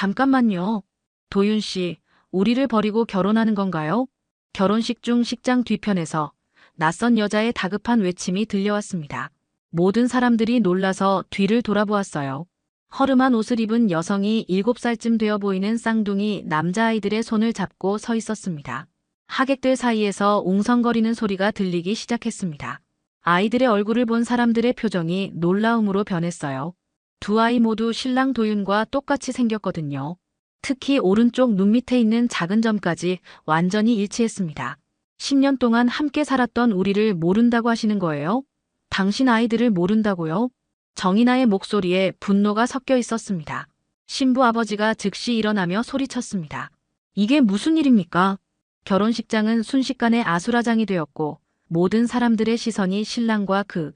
잠깐만요. 도윤 씨, 우리를 버리고 결혼하는 건가요? 결혼식 중 식장 뒤편에서 낯선 여자의 다급한 외침이 들려왔습니다. 모든 사람들이 놀라서 뒤를 돌아보았어요. 허름한 옷을 입은 여성이 7살쯤 되어 보이는 쌍둥이 남자아이들의 손을 잡고 서 있었습니다. 하객들 사이에서 웅성거리는 소리가 들리기 시작했습니다. 아이들의 얼굴을 본 사람들의 표정이 놀라움으로 변했어요. 두 아이 모두 신랑 도윤과 똑같이 생겼거든요. 특히 오른쪽 눈 밑에 있는 작은 점까지 완전히 일치했습니다. 10년 동안 함께 살았던 우리를 모른다고 하시는 거예요? 당신 아이들을 모른다고요? 정인아의 목소리에 분노가 섞여 있었습니다. 신부 아버지가 즉시 일어나며 소리쳤습니다. 이게 무슨 일입니까? 결혼식장은 순식간에 아수라장이 되었고 모든 사람들의 시선이 신랑과 그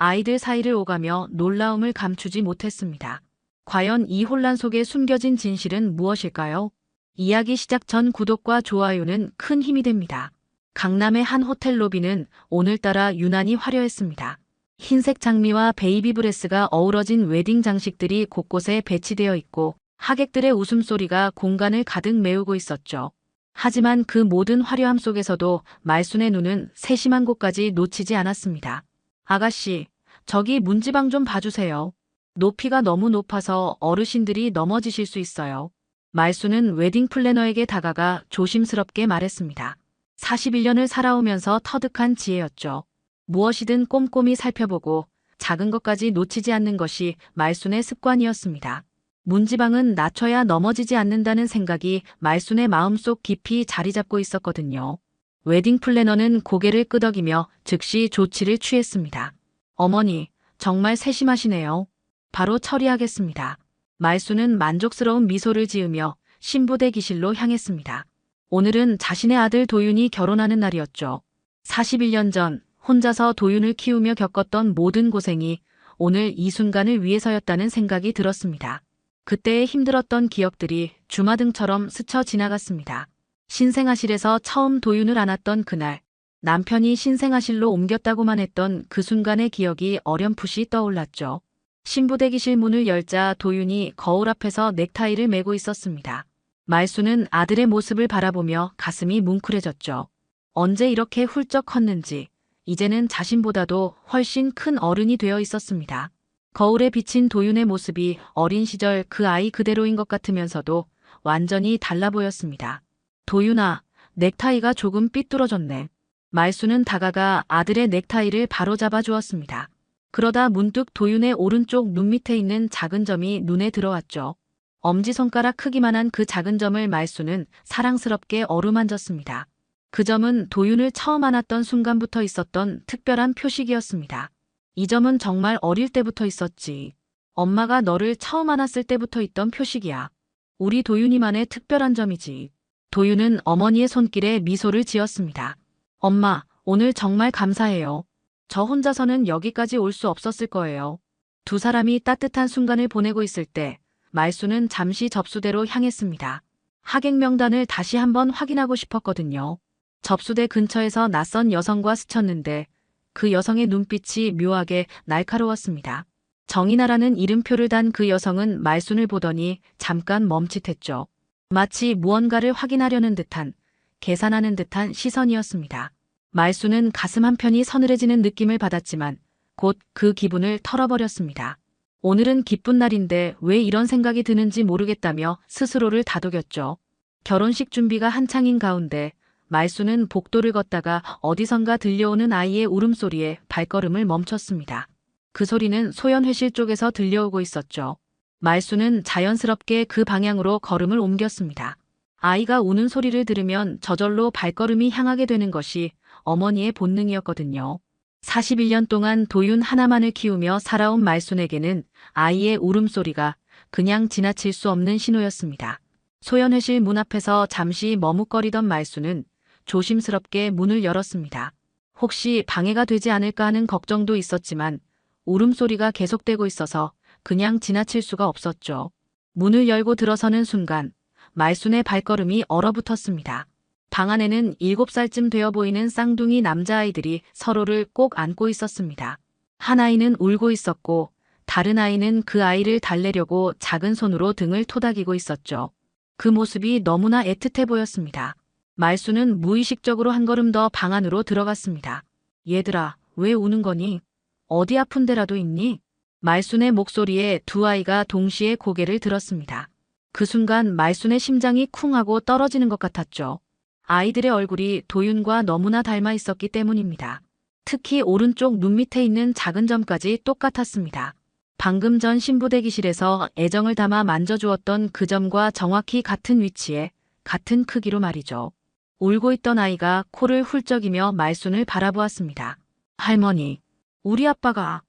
아이들 사이를 오가며 놀라움을 감추지 못했습니다. 과연 이 혼란 속에 숨겨진 진실은 무엇일까요? 이야기 시작 전 구독과 좋아요는 큰 힘이 됩니다. 강남의 한 호텔 로비는 오늘따라 유난히 화려했습니다. 흰색 장미와 베이비 브레스가 어우러진 웨딩 장식들이 곳곳에 배치되어 있고 하객들의 웃음소리가 공간을 가득 메우고 있었죠. 하지만 그 모든 화려함 속에서도 말순의 눈은 세심한 곳까지 놓치지 않았습니다. 아가씨, 저기 문지방 좀 봐주세요. 높이가 너무 높아서 어르신들이 넘어지실 수 있어요. 말순은 웨딩 플래너에게 다가가 조심스럽게 말했습니다. 41년을 살아오면서 터득한 지혜였죠. 무엇이든 꼼꼼히 살펴보고 작은 것까지 놓치지 않는 것이 말순의 습관이었습니다. 문지방은 낮춰야 넘어지지 않는다는 생각이 말순의 마음속 깊이 자리 잡고 있었거든요. 웨딩 플래너는 고개를 끄덕이며 즉시 조치를 취했습니다. 어머니, 정말 세심하시네요. 바로 처리하겠습니다. 말순은 만족스러운 미소를 지으며 신부 대기실로 향했습니다. 오늘은 자신의 아들 도윤이 결혼하는 날이었죠. 41년 전 혼자서 도윤을 키우며 겪었던 모든 고생이 오늘 이 순간을 위해서였다는 생각이 들었습니다. 그때의 힘들었던 기억들이 주마등처럼 스쳐 지나갔습니다. 신생아실에서 처음 도윤을 안았던 그날, 남편이 신생아실로 옮겼다고만 했던 그 순간의 기억이 어렴풋이 떠올랐죠. 신부 대기실 문을 열자 도윤이 거울 앞에서 넥타이를 메고 있었습니다. 말순은 아들의 모습을 바라보며 가슴이 뭉클해졌죠. 언제 이렇게 훌쩍 컸는지 이제는 자신보다도 훨씬 큰 어른이 되어 있었습니다. 거울에 비친 도윤의 모습이 어린 시절 그 아이 그대로인 것 같으면서도 완전히 달라 보였습니다. 도윤아, 넥타이가 조금 삐뚤어졌네. 말순은 다가가 아들의 넥타이를 바로잡아 주었습니다. 그러다 문득 도윤의 오른쪽 눈 밑에 있는 작은 점이 눈에 들어왔죠. 엄지손가락 크기만한 그 작은 점을 말순은 사랑스럽게 어루만졌습니다. 그 점은 도윤을 처음 안았던 순간부터 있었던 특별한 표식이었습니다. 이 점은 정말 어릴 때부터 있었지. 엄마가 너를 처음 안았을 때부터 있던 표식이야. 우리 도윤이만의 특별한 점이지. 도윤은 어머니의 손길에 미소를 지었습니다. 엄마, 오늘 정말 감사해요. 저 혼자서는 여기까지 올 수 없었을 거예요. 두 사람이 따뜻한 순간을 보내고 있을 때 말순은 잠시 접수대로 향했습니다. 하객 명단을 다시 한번 확인하고 싶었거든요. 접수대 근처에서 낯선 여성과 스쳤는데 그 여성의 눈빛이 묘하게 날카로웠습니다. 정인아라는 이름표를 단 그 여성은 말순을 보더니 잠깐 멈칫했죠. 마치 무언가를 확인하려는 듯한, 계산하는 듯한 시선이었습니다. 말순은 가슴 한편이 서늘해지는 느낌을 받았지만 곧 그 기분을 털어버렸습니다. 오늘은 기쁜 날인데 왜 이런 생각이 드는지 모르겠다며 스스로를 다독였죠. 결혼식 준비가 한창인 가운데 말순은 복도를 걷다가 어디선가 들려오는 아이의 울음소리에 발걸음을 멈췄습니다. 그 소리는 소연회실 쪽에서 들려오고 있었죠. 말순은 자연스럽게 그 방향으로 걸음을 옮겼습니다. 아이가 우는 소리를 들으면 저절로 발걸음이 향하게 되는 것이 어머니의 본능이었거든요. 41년 동안 도윤 하나만을 키우며 살아온 말순에게는 아이의 울음소리가 그냥 지나칠 수 없는 신호였습니다. 소연회실 문 앞에서 잠시 머뭇거리던 말순은 조심스럽게 문을 열었습니다. 혹시 방해가 되지 않을까 하는 걱정도 있었지만 울음소리가 계속되고 있어서 그냥 지나칠 수가 없었죠. 문을 열고 들어서는 순간 말순의 발걸음이 얼어붙었습니다. 방 안에는 7살쯤 되어 보이는 쌍둥이 남자아이들이 서로를 꼭 안고 있었습니다. 한 아이는 울고 있었고 다른 아이는 그 아이를 달래려고 작은 손으로 등을 토닥이고 있었죠. 그 모습이 너무나 애틋해 보였습니다. 말수는 무의식적으로 한 걸음 더 방 안으로 들어갔습니다. 얘들아, 왜 우는 거니? 어디 아픈 데라도 있니? 말순의 목소리에 두 아이가 동시에 고개를 들었습니다. 그 순간 말순의 심장이 쿵 하고 떨어지는 것 같았죠. 아이들의 얼굴이 도윤과 너무나 닮아 있었기 때문입니다. 특히 오른쪽 눈 밑에 있는 작은 점까지 똑같았습니다. 방금 전 신부 대기실에서 애정을 담아 만져주었던 그 점과 정확히 같은 위치에 같은 크기로 말이죠. 울고 있던 아이가 코를 훌쩍이며 말순을 바라보았습니다. 할머니, 우리 아빠가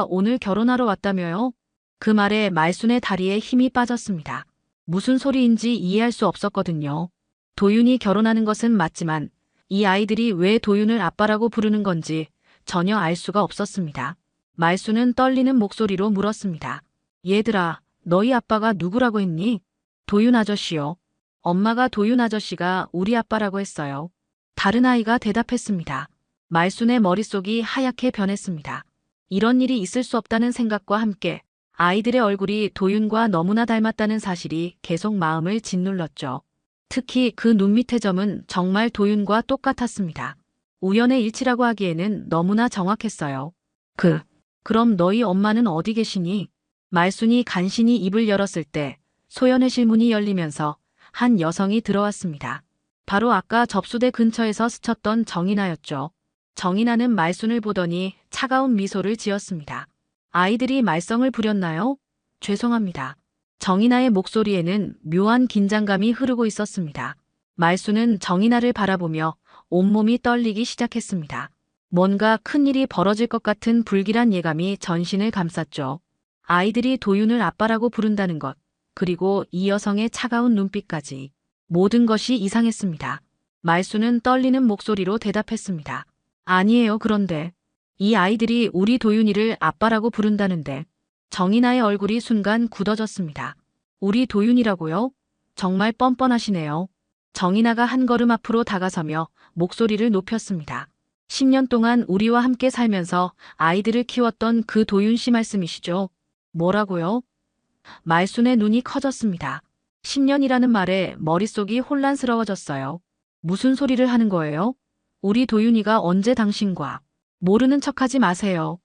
오늘 결혼하러 왔다며요? 그 말에 말순의 다리에 힘이 빠졌습니다. 무슨 소리인지 이해할 수 없었거든요. 도윤이 결혼하는 것은 맞지만 이 아이들이 왜 도윤을 아빠라고 부르는 건지 전혀 알 수가 없었습니다. 말순은 떨리는 목소리로 물었습니다. 얘들아, 너희 아빠가 누구라고 했니? 도윤 아저씨요. 엄마가 도윤 아저씨가 우리 아빠라고 했어요. 다른 아이가 대답했습니다. 말순의 머릿속이 하얗게 변했습니다. 이런 일이 있을 수 없다는 생각과 함께 아이들의 얼굴이 도윤과 너무나 닮았다는 사실이 계속 마음을 짓눌렀죠. 특히 그 눈 밑의 점은 정말 도윤과 똑같았습니다. 우연의 일치라고 하기에는 너무나 정확했어요. 그럼 너희 엄마는 어디 계시니? 말순이 간신히 입을 열었을 때 소연회실 문이 열리면서 한 여성이 들어왔습니다. 바로 아까 접수대 근처에서 스쳤던 정인아였죠. 정인아는 말순을 보더니 차가운 미소를 지었습니다. 아이들이 말썽을 부렸나요? 죄송합니다. 정인아의 목소리에는 묘한 긴장감이 흐르고 있었습니다. 말순은 정인아를 바라보며 온몸이 떨리기 시작했습니다. 뭔가 큰일이 벌어질 것 같은 불길한 예감이 전신을 감쌌죠. 아이들이 도윤을 아빠라고 부른다는 것, 그리고 이 여성의 차가운 눈빛까지 모든 것이 이상했습니다. 말순은 떨리는 목소리로 대답했습니다. 아니에요. 그런데 이 아이들이 우리 도윤이를 아빠라고 부른다는데. 정인아의 얼굴이 순간 굳어졌습니다. 우리 도윤이라고요? 정말 뻔뻔하시네요. 정인아가 한 걸음 앞으로 다가서며 목소리를 높였습니다. 10년 동안 우리와 함께 살면서 아이들을 키웠던 그 도윤 씨 말씀이시죠? 뭐라고요? 말순의 눈이 커졌습니다. 10년이라는 말에 머릿속이 혼란스러워졌어요. 무슨 소리를 하는 거예요? 우리 도윤이가 언제 당신과 모르는 척하지 마세요.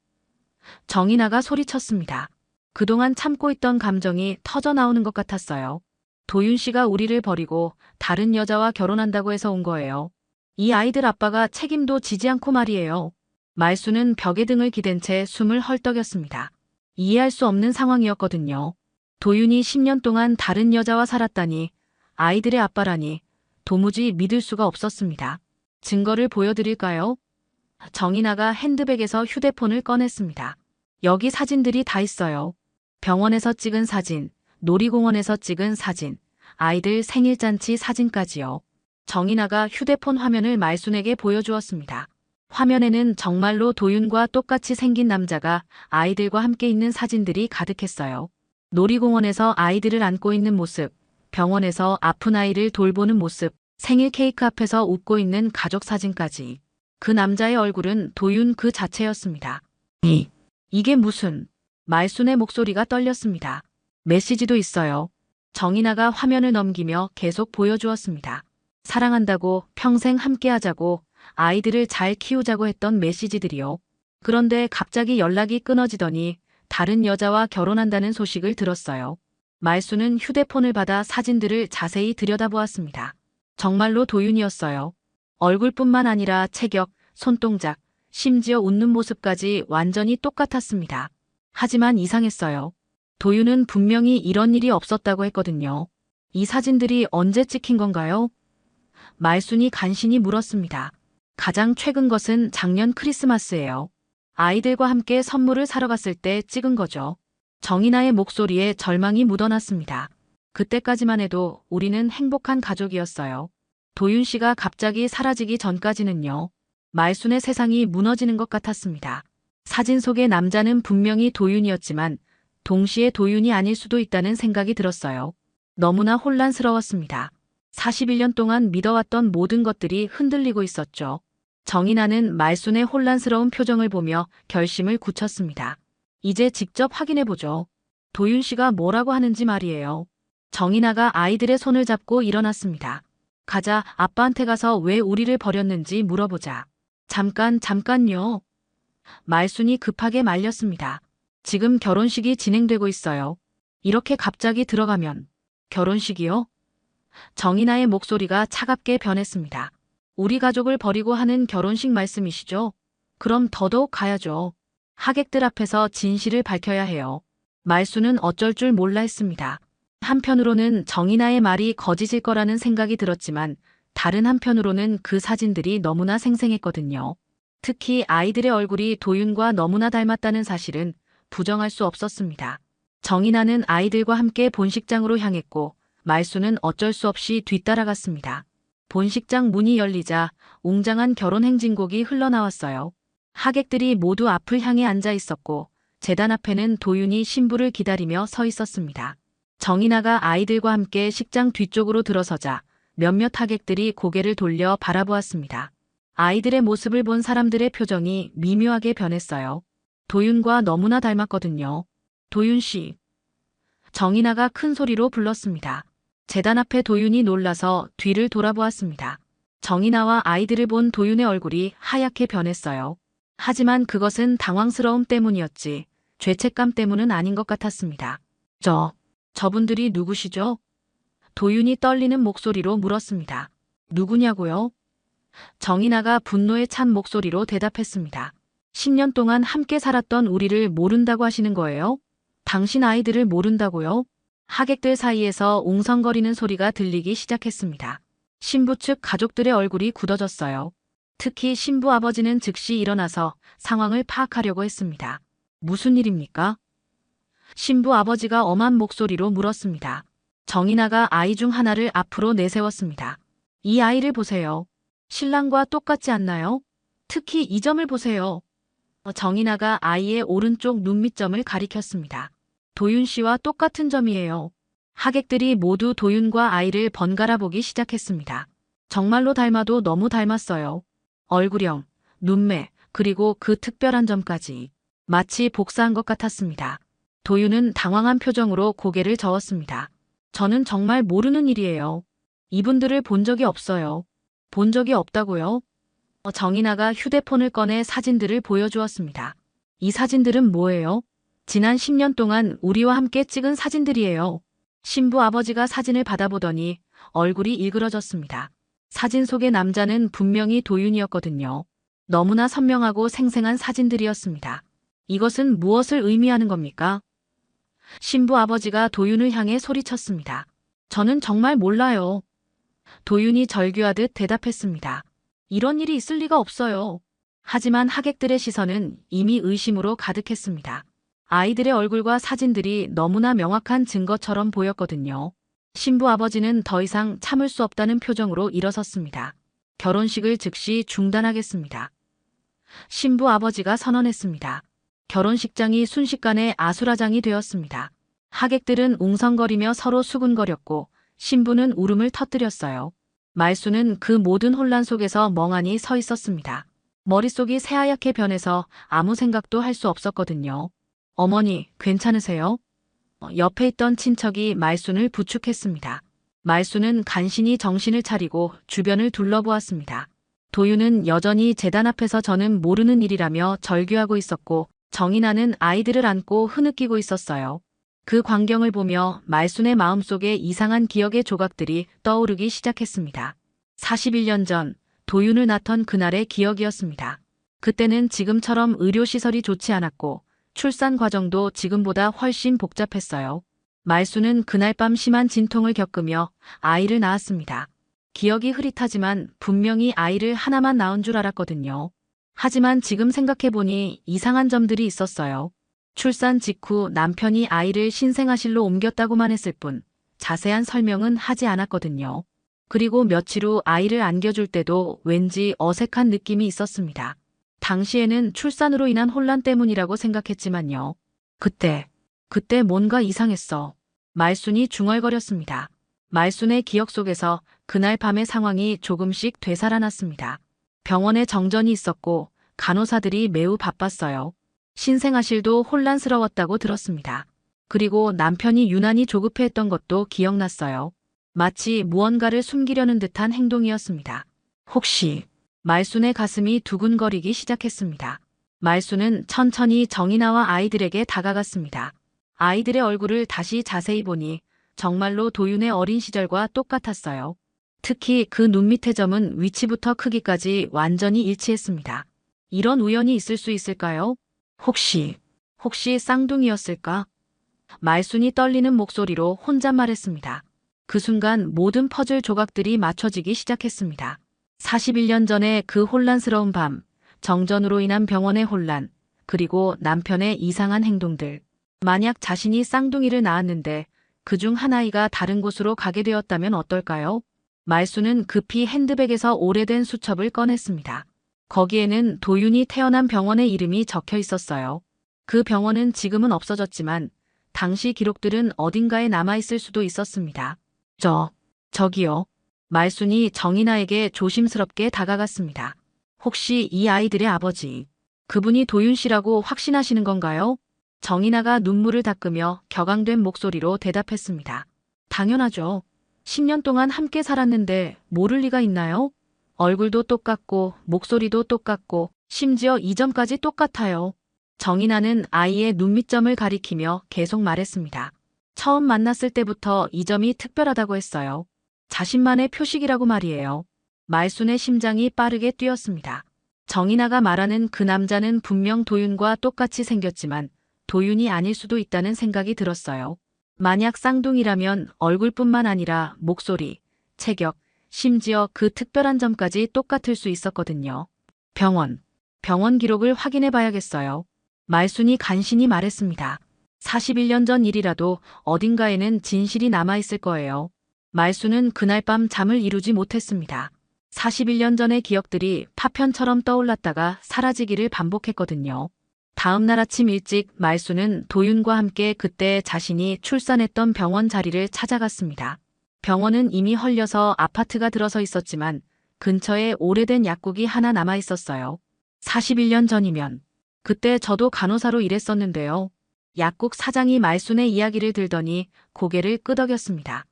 정인아가 소리쳤습니다. 그동안 참고 있던 감정이 터져나오는 것 같았어요. 도윤 씨가 우리를 버리고 다른 여자와 결혼한다고 해서 온 거예요. 이 아이들 아빠가 책임도 지지 않고 말이에요. 말수는 벽에 등을 기댄 채 숨을 헐떡였습니다. 이해할 수 없는 상황이었거든요. 도윤이 10년 동안 다른 여자와 살았다니, 아이들의 아빠라니 도무지 믿을 수가 없었습니다. 증거를 보여드릴까요? 정인아가 핸드백에서 휴대폰을 꺼냈습니다. 여기 사진들이 다 있어요. 병원에서 찍은 사진, 놀이공원에서 찍은 사진, 아이들 생일잔치 사진까지요. 정인아가 휴대폰 화면을 말순에게 보여주었습니다. 화면에는 정말로 도윤과 똑같이 생긴 남자가 아이들과 함께 있는 사진들이 가득했어요. 놀이공원에서 아이들을 안고 있는 모습, 병원에서 아픈 아이를 돌보는 모습, 생일 케이크 앞에서 웃고 있는 가족 사진까지. 그 남자의 얼굴은 도윤 그 자체였습니다. 이게 무슨... 말순의 목소리가 떨렸습니다. 메시지도 있어요. 정인아가 화면을 넘기며 계속 보여주었습니다. 사랑한다고, 평생 함께하자고, 아이들을 잘 키우자고 했던 메시지들이요. 그런데 갑자기 연락이 끊어지더니 다른 여자와 결혼한다는 소식을 들었어요. 말순은 휴대폰을 받아 사진들을 자세히 들여다보았습니다. 정말로 도윤이었어요. 얼굴뿐만 아니라 체격, 손동작, 심지어 웃는 모습까지 완전히 똑같았습니다. 하지만 이상했어요. 도윤은 분명히 이런 일이 없었다고 했거든요. 이 사진들이 언제 찍힌 건가요? 말순이 간신히 물었습니다. 가장 최근 것은 작년 크리스마스예요. 아이들과 함께 선물을 사러 갔을 때 찍은 거죠. 정인아의 목소리에 절망이 묻어났습니다. 그때까지만 해도 우리는 행복한 가족이었어요. 도윤 씨가 갑자기 사라지기 전까지는요. 말순의 세상이 무너지는 것 같았습니다. 사진 속의 남자는 분명히 도윤이었지만 동시에 도윤이 아닐 수도 있다는 생각이 들었어요. 너무나 혼란스러웠습니다. 41년 동안 믿어왔던 모든 것들이 흔들리고 있었죠. 정인아는 말순의 혼란스러운 표정을 보며 결심을 굳혔습니다. 이제 직접 확인해보죠. 도윤 씨가 뭐라고 하는지 말이에요. 정인아가 아이들의 손을 잡고 일어났습니다. 가자, 아빠한테 가서 왜 우리를 버렸는지 물어보자. 잠깐요. 말순이 급하게 말렸습니다. 지금 결혼식이 진행되고 있어요. 이렇게 갑자기 들어가면. 결혼식이요? 정인아의 목소리가 차갑게 변했습니다. 우리 가족을 버리고 하는 결혼식 말씀이시죠? 그럼 더더욱 가야죠. 하객들 앞에서 진실을 밝혀야 해요. 말순은 어쩔 줄 몰라 했습니다. 한편으로는 정인아의 말이 거짓일 거라는 생각이 들었지만 다른 한편으로는 그 사진들이 너무나 생생했거든요. 특히 아이들의 얼굴이 도윤과 너무나 닮았다는 사실은 부정할 수 없었습니다. 정인아는 아이들과 함께 본식장으로 향했고 말순은 어쩔 수 없이 뒤따라갔습니다. 본식장 문이 열리자 웅장한 결혼 행진곡이 흘러나왔어요. 하객들이 모두 앞을 향해 앉아 있었고 제단 앞에는 도윤이 신부를 기다리며 서 있었습니다. 정인아가 아이들과 함께 식장 뒤쪽으로 들어서자 몇몇 하객들이 고개를 돌려 바라보았습니다. 아이들의 모습을 본 사람들의 표정이 미묘하게 변했어요. 도윤과 너무나 닮았거든요. 도윤 씨. 정인아가 큰 소리로 불렀습니다. 제단 앞에 도윤이 놀라서 뒤를 돌아보았습니다. 정인아와 아이들을 본 도윤의 얼굴이 하얗게 변했어요. 하지만 그것은 당황스러움 때문이었지 죄책감 때문은 아닌 것 같았습니다. 저분들이 누구시죠? 도윤이 떨리는 목소리로 물었습니다. 누구냐고요? 정인아가 분노에 찬 목소리로 대답했습니다. 10년 동안 함께 살았던 우리를 모른다고 하시는 거예요? 당신 아이들을 모른다고요? 하객들 사이에서 웅성거리는 소리가 들리기 시작했습니다. 신부 측 가족들의 얼굴이 굳어졌어요. 특히 신부 아버지는 즉시 일어나서 상황을 파악하려고 했습니다. 무슨 일입니까? 신부 아버지가 엄한 목소리로 물었습니다. 정인아가 아이 중 하나를 앞으로 내세웠습니다. 이 아이를 보세요. 신랑과 똑같지 않나요? 특히 이 점을 보세요. 정인아가 아이의 오른쪽 눈밑점을 가리켰습니다. 도윤 씨와 똑같은 점이에요. 하객들이 모두 도윤과 아이를 번갈아 보기 시작했습니다. 정말로 닮아도 너무 닮았어요. 얼굴형, 눈매, 그리고 그 특별한 점까지. 마치 복사한 것 같았습니다. 도윤은 당황한 표정으로 고개를 저었습니다. 저는 정말 모르는 일이에요. 이분들을 본 적이 없어요. 본 적이 없다고요? 정인아가 휴대폰을 꺼내 사진들을 보여주었습니다. 이 사진들은 뭐예요? 지난 10년 동안 우리와 함께 찍은 사진들이에요. 신부 아버지가 사진을 받아보더니 얼굴이 일그러졌습니다. 사진 속의 남자는 분명히 도윤이었거든요. 너무나 선명하고 생생한 사진들이었습니다. 이것은 무엇을 의미하는 겁니까? 신부 아버지가 도윤을 향해 소리쳤습니다. 저는 정말 몰라요. 도윤이 절규하듯 대답했습니다. 이런 일이 있을 리가 없어요. 하지만 하객들의 시선은 이미 의심으로 가득했습니다. 아이들의 얼굴과 사진들이 너무나 명확한 증거처럼 보였거든요. 신부 아버지는 더 이상 참을 수 없다는 표정으로 일어섰습니다. 결혼식을 즉시 중단하겠습니다. 신부 아버지가 선언했습니다. 결혼식장이 순식간에 아수라장이 되었습니다. 하객들은 웅성거리며 서로 수군거렸고 신부는 울음을 터뜨렸어요. 말순은 그 모든 혼란 속에서 멍하니 서 있었습니다. 머릿속이 새하얗게 변해서 아무 생각도 할 수 없었거든요. 어머니, 괜찮으세요? 옆에 있던 친척이 말순을 부축했습니다. 말순은 간신히 정신을 차리고 주변을 둘러보았습니다. 도윤은 여전히 제단 앞에서 저는 모르는 일이라며 절규하고 있었고 정인아는 아이들을 안고 흐느끼고 있었어요. 그 광경을 보며 말순의 마음속에 이상한 기억의 조각들이 떠오르기 시작했습니다. 41년 전 도윤을 낳던 그날의 기억이었습니다. 그때는 지금처럼 의료시설이 좋지 않았고 출산 과정도 지금보다 훨씬 복잡했어요. 말순은 그날 밤 심한 진통을 겪으며 아이를 낳았습니다. 기억이 흐릿하지만 분명히 아이를 하나만 낳은 줄 알았거든요. 하지만 지금 생각해보니 이상한 점들이 있었어요. 출산 직후 남편이 아이를 신생아실로 옮겼다고만 했을 뿐 자세한 설명은 하지 않았거든요. 그리고 며칠 후 아이를 안겨줄 때도 왠지 어색한 느낌이 있었습니다. 당시에는 출산으로 인한 혼란 때문이라고 생각했지만요. 그때 뭔가 이상했어. 말순이 중얼거렸습니다. 말순의 기억 속에서 그날 밤의 상황이 조금씩 되살아났습니다. 병원에 정전이 있었고 간호사들이 매우 바빴어요. 신생아실도 혼란스러웠다고 들었습니다. 그리고 남편이 유난히 조급해했던 것도 기억났어요. 마치 무언가를 숨기려는 듯한 행동이었습니다. 혹시 말순의 가슴이 두근거리기 시작했습니다. 말순은 천천히 정인아와 아이들에게 다가갔습니다. 아이들의 얼굴을 다시 자세히 보니 정말로 도윤의 어린 시절과 똑같았어요. 특히 그 눈 밑의 점은 위치부터 크기까지 완전히 일치했습니다. 이런 우연이 있을 수 있을까요? 혹시 쌍둥이였을까? 말순이 떨리는 목소리로 혼잣말했습니다. 그 순간 모든 퍼즐 조각들이 맞춰지기 시작했습니다. 41년 전에 그 혼란스러운 밤, 정전으로 인한 병원의 혼란, 그리고 남편의 이상한 행동들. 만약 자신이 쌍둥이를 낳았는데 그중 한 아이가 다른 곳으로 가게 되었다면 어떨까요? 말순은 급히 핸드백에서 오래된 수첩을 꺼냈습니다. 거기에는 도윤이 태어난 병원의 이름이 적혀 있었어요. 그 병원은 지금은 없어졌지만 당시 기록들은 어딘가에 남아있을 수도 있었습니다. 저기요. 말순이 정인아에게 조심스럽게 다가갔습니다. 혹시 이 아이들의 아버지, 그분이 도윤 씨라고 확신하시는 건가요? 정인아가 눈물을 닦으며 격앙된 목소리로 대답했습니다. 당연하죠. 10년 동안 함께 살았는데 모를 리가 있나요? 얼굴도 똑같고 목소리도 똑같고 심지어 이 점까지 똑같아요. 정인아는 아이의 눈밑점을 가리키며 계속 말했습니다. 처음 만났을 때부터 이 점이 특별하다고 했어요. 자신만의 표식이라고 말이에요. 말순의 심장이 빠르게 뛰었습니다. 정인아가 말하는 그 남자는 분명 도윤과 똑같이 생겼지만 도윤이 아닐 수도 있다는 생각이 들었어요. 만약 쌍둥이라면 얼굴뿐만 아니라 목소리, 체격, 심지어 그 특별한 점까지 똑같을 수 있었거든요. 병원 기록을 확인해 봐야겠어요. 말순이 간신히 말했습니다. 41년 전 일이라도 어딘가에는 진실이 남아있을 거예요. 말순은 그날 밤 잠을 이루지 못했습니다. 41년 전의 기억들이 파편처럼 떠올랐다가 사라지기를 반복했거든요. 다음 날 아침 일찍 말순은 도윤과 함께 그때 자신이 출산했던 병원 자리를 찾아갔습니다. 병원은 이미 헐려서 아파트가 들어서 있었지만 근처에 오래된 약국이 하나 남아 있었어요. 41년 전이면 그때 저도 간호사로 일했었는데요. 약국 사장이 말순의 이야기를 들더니 고개를 끄덕였습니다.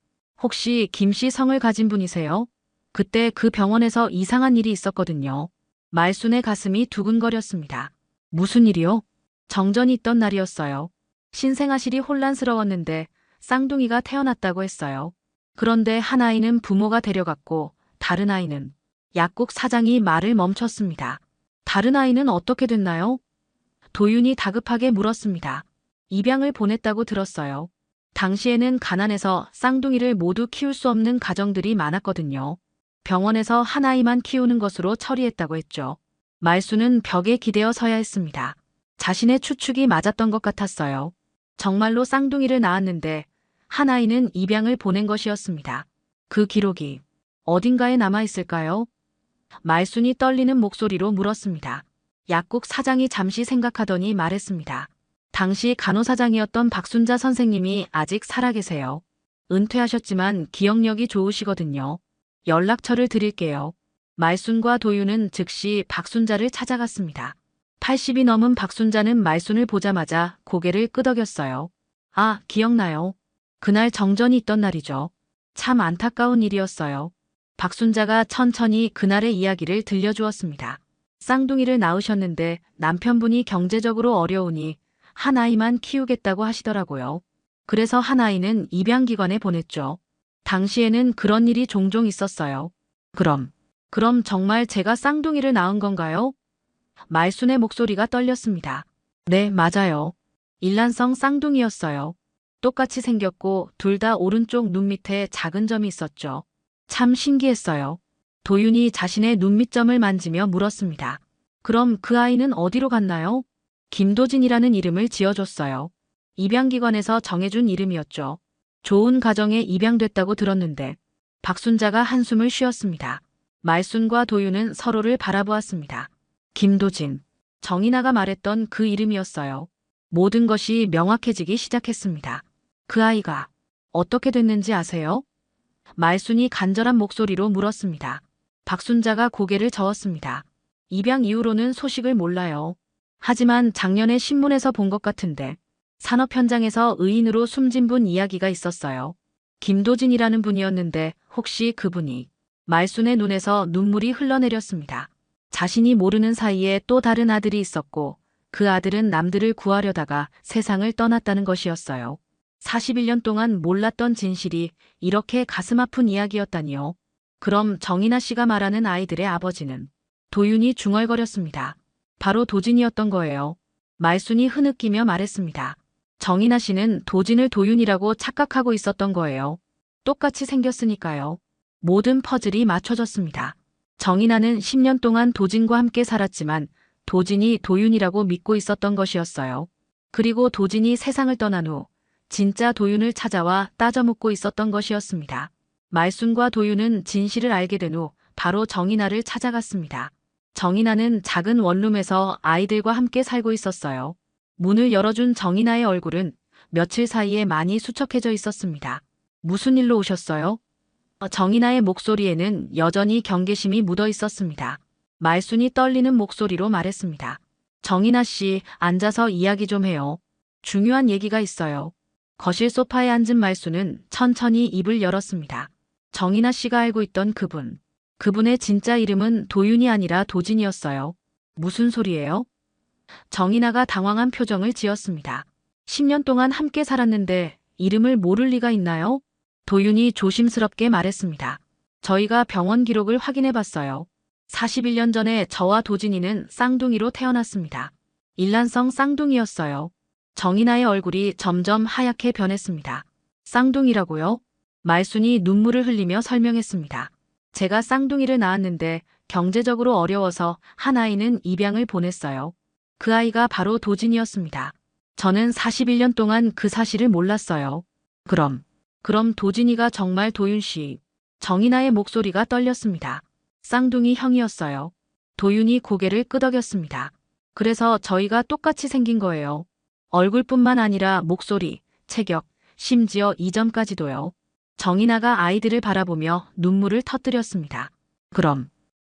혹시 김씨 성을 가진 분이세요? 그때 그 병원에서 이상한 일이 있었거든요. 말순의 가슴이 두근거렸습니다. 무슨 일이요? 정전이 있던 날이었어요. 신생아실이 혼란스러웠는데 쌍둥이가 태어났다고 했어요. 그런데 한 아이는 부모가 데려갔고 다른 아이는 약국 사장이 말을 멈췄습니다. 다른 아이는 어떻게 됐나요? 도윤이 다급하게 물었습니다. 입양을 보냈다고 들었어요. 당시에는 가난해서 쌍둥이를 모두 키울 수 없는 가정들이 많았거든요. 병원에서 한 아이만 키우는 것으로 처리했다고 했죠. 말순은 벽에 기대어 서야 했습니다. 자신의 추측이 맞았던 것 같았어요. 정말로 쌍둥이를 낳았는데 한 아이는 입양을 보낸 것이었습니다. 그 기록이 어딘가에 남아있을까요? 말순이 떨리는 목소리로 물었습니다. 약국 사장이 잠시 생각하더니 말했습니다. 당시 간호사장이었던 박순자 선생님이 아직 살아계세요. 은퇴하셨지만 기억력이 좋으시거든요. 연락처를 드릴게요. 말순과 도윤은 즉시 박순자를 찾아갔습니다. 80이 넘은 박순자는 말순을 보자마자 고개를 끄덕였어요. 아, 기억나요. 그날 정전이 있던 날이죠. 참 안타까운 일이었어요. 박순자가 천천히 그날의 이야기를 들려주었습니다. 쌍둥이를 낳으셨는데 남편분이 경제적으로 어려우니 한 아이만 키우겠다고 하시더라고요. 그래서 한 아이는 입양기관에 보냈죠. 당시에는 그런 일이 종종 있었어요. 그럼 정말 제가 쌍둥이를 낳은 건가요? 말순의 목소리가 떨렸습니다. 네, 맞아요. 일란성 쌍둥이였어요. 똑같이 생겼고 둘 다 오른쪽 눈 밑에 작은 점이 있었죠. 참 신기했어요. 도윤이 자신의 눈밑점을 만지며 물었습니다. 그럼 그 아이는 어디로 갔나요? 김도진이라는 이름을 지어줬어요. 입양기관에서 정해준 이름이었죠. 좋은 가정에 입양됐다고 들었는데 박순자가 한숨을 쉬었습니다. 말순과 도윤은 서로를 바라보았습니다. 김도진, 정인아가 말했던 그 이름이었어요. 모든 것이 명확해지기 시작했습니다. 그 아이가 어떻게 됐는지 아세요? 말순이 간절한 목소리로 물었습니다. 박순자가 고개를 저었습니다. 입양 이후로는 소식을 몰라요. 하지만 작년에 신문에서 본 것 같은데 산업 현장에서 의인으로 숨진 분 이야기가 있었어요. 김도진이라는 분이었는데 혹시 그분이 말순의 눈에서 눈물이 흘러내렸습니다. 자신이 모르는 사이에 또 다른 아들이 있었고 그 아들은 남들을 구하려다가 세상을 떠났다는 것이었어요. 41년 동안 몰랐던 진실이 이렇게 가슴 아픈 이야기였다니요. 그럼 정인아 씨가 말하는 아이들의 아버지는 도윤이 중얼거렸습니다. 바로 도진이었던 거예요. 말순이 흐느끼며 말했습니다. 정인아 씨는 도진을 도윤이라고 착각하고 있었던 거예요. 똑같이 생겼으니까요. 모든 퍼즐이 맞춰졌습니다. 정인아는 10년 동안 도진과 함께 살았지만 도진이 도윤이라고 믿고 있었던 것이었어요. 그리고 도진이 세상을 떠난 후 진짜 도윤을 찾아와 따져묻고 있었던 것이었습니다. 말순과 도윤은 진실을 알게 된 후 바로 정인아를 찾아갔습니다. 정인아는 작은 원룸에서 아이들과 함께 살고 있었어요. 문을 열어준 정인아의 얼굴은 며칠 사이에 많이 수척해져 있었습니다. 무슨 일로 오셨어요? 정인아의 목소리에는 여전히 경계심이 묻어 있었습니다. 말순이 떨리는 목소리로 말했습니다. 정인아 씨, 앉아서 이야기 좀 해요. 중요한 얘기가 있어요. 거실 소파에 앉은 말순은 천천히 입을 열었습니다. 정인아 씨가 알고 있던 그분. 그분의 진짜 이름은 도윤이 아니라 도진이었어요. 무슨 소리예요? 정인아가 당황한 표정을 지었습니다. 10년 동안 함께 살았는데 이름을 모를 리가 있나요? 도윤이 조심스럽게 말했습니다. 저희가 병원 기록을 확인해 봤어요. 41년 전에 저와 도진이는 쌍둥이로 태어났습니다. 일란성 쌍둥이였어요. 정인아의 얼굴이 점점 하얗게 변했습니다. 쌍둥이라고요? 말순이 눈물을 흘리며 설명했습니다. 제가 쌍둥이를 낳았는데 경제적으로 어려워서 한 아이는 입양을 보냈어요. 그 아이가 바로 도진이었습니다. 저는 41년 동안 그 사실을 몰랐어요. 그럼 도진이가 정말 도윤 씨. 정인아의 목소리가 떨렸습니다. 쌍둥이 형이었어요. 도윤이 고개를 끄덕였습니다. 그래서 저희가 똑같이 생긴 거예요. 얼굴뿐만 아니라 목소리, 체격, 심지어 이 점까지도요. 정인아가 아이들을 바라보며 눈물을 터뜨렸습니다.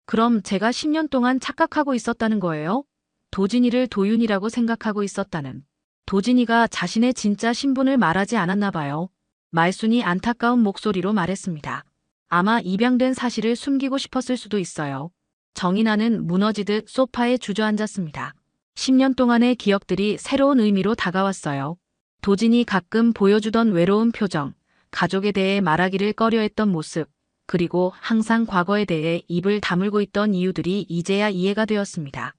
그럼 제가 10년 동안 착각하고 있었다는 거예요? 도진이를 도윤이라고 생각하고 있었다는. 도진이가 자신의 진짜 신분을 말하지 않았나 봐요. 말순이 안타까운 목소리로 말했습니다. 아마 입양된 사실을 숨기고 싶었을 수도 있어요. 정인아는 무너지듯 소파에 주저앉았습니다. 10년 동안의 기억들이 새로운 의미로 다가왔어요. 도진이 가끔 보여주던 외로운 표정, 가족에 대해 말하기를 꺼려했던 모습, 그리고 항상 과거에 대해 입을 다물고 있던 이유들이 이제야 이해가 되었습니다.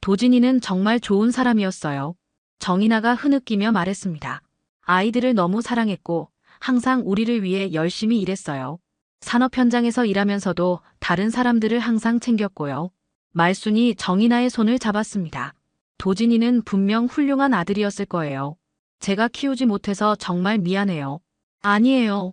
도진이는 정말 좋은 사람이었어요. 정인아가 흐느끼며 말했습니다. 아이들을 너무 사랑했고 항상 우리를 위해 열심히 일했어요. 산업 현장에서 일하면서도 다른 사람들을 항상 챙겼고요. 말순이 정인아의 손을 잡았습니다. 도진이는 분명 훌륭한 아들이었을 거예요. 제가 키우지 못해서 정말 미안해요. 아니에요.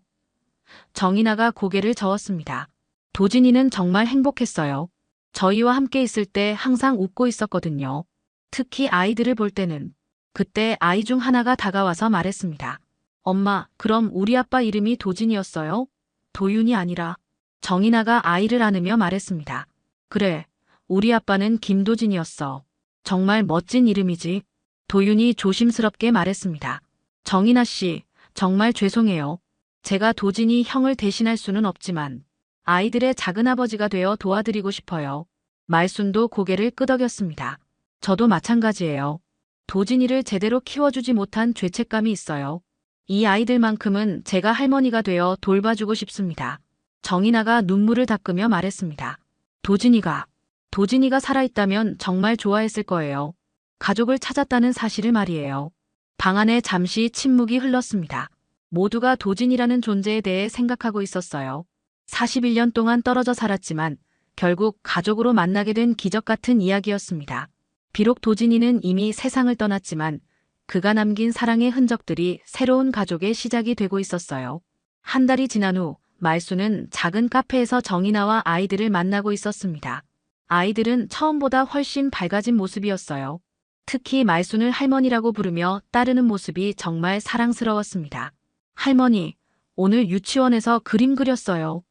정인아가 고개를 저었습니다. 도진이는 정말 행복했어요. 저희와 함께 있을 때 항상 웃고 있었거든요. 특히 아이들을 볼 때는. 그때 아이 중 하나가 다가와서 말했습니다. 엄마, 그럼 우리 아빠 이름이 도진이었어요? 도윤이 아니라. 정인아가 아이를 안으며 말했습니다. 그래, 우리 아빠는 김도진이었어. 정말 멋진 이름이지. 도윤이 조심스럽게 말했습니다. 정인아 씨, 정말 죄송해요. 제가 도진이 형을 대신할 수는 없지만 아이들의 작은아버지가 되어 도와드리고 싶어요. 말순도 고개를 끄덕였습니다. 저도 마찬가지예요. 도진이를 제대로 키워주지 못한 죄책감이 있어요. 이 아이들만큼은 제가 할머니가 되어 돌봐주고 싶습니다. 정인아가 눈물을 닦으며 말했습니다. 도진이가 살아있다면 정말 좋아했을 거예요. 가족을 찾았다는 사실을 말이에요. 방 안에 잠시 침묵이 흘렀습니다. 모두가 도진이라는 존재에 대해 생각하고 있었어요. 41년 동안 떨어져 살았지만 결국 가족으로 만나게 된 기적 같은 이야기였습니다. 비록 도진이는 이미 세상을 떠났지만 그가 남긴 사랑의 흔적들이 새로운 가족의 시작이 되고 있었어요. 한 달이 지난 후 말순은 작은 카페에서 정인아와 아이들을 만나고 있었습니다. 아이들은 처음보다 훨씬 밝아진 모습이었어요. 특히 말순을 할머니라고 부르며 따르는 모습이 정말 사랑스러웠습니다. 할머니, 오늘 유치원에서 그림 그렸어요.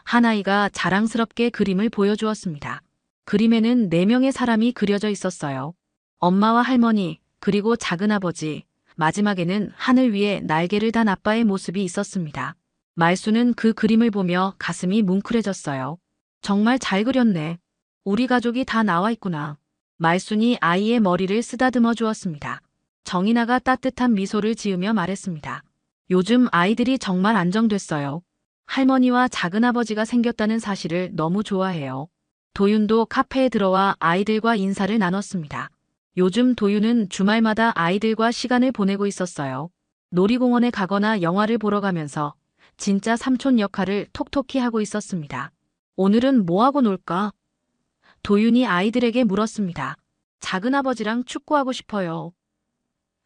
한 아이가 자랑스럽게 그림을 보여주었습니다. 그림에는 4명의 사람이 그려져 있었어요. 엄마와 할머니, 그리고 작은아버지, 마지막에는 하늘 위에 날개를 단 아빠의 모습이 있었습니다. 말수는 그 그림을 보며 가슴이 뭉클해졌어요. 정말 잘 그렸네. 우리 가족이 다 나와 있구나. 말순이 아이의 머리를 쓰다듬어 주었습니다. 정인아가 따뜻한 미소를 지으며 말했습니다. 요즘 아이들이 정말 안정됐어요. 할머니와 작은아버지가 생겼다는 사실을 너무 좋아해요. 도윤도 카페에 들어와 아이들과 인사를 나눴습니다. 요즘 도윤은 주말마다 아이들과 시간을 보내고 있었어요. 놀이공원에 가거나 영화를 보러 가면서 진짜 삼촌 역할을 톡톡히 하고 있었습니다. 오늘은 뭐 하고 놀까? 도윤이 아이들에게 물었습니다. 작은아버지랑 축구하고 싶어요.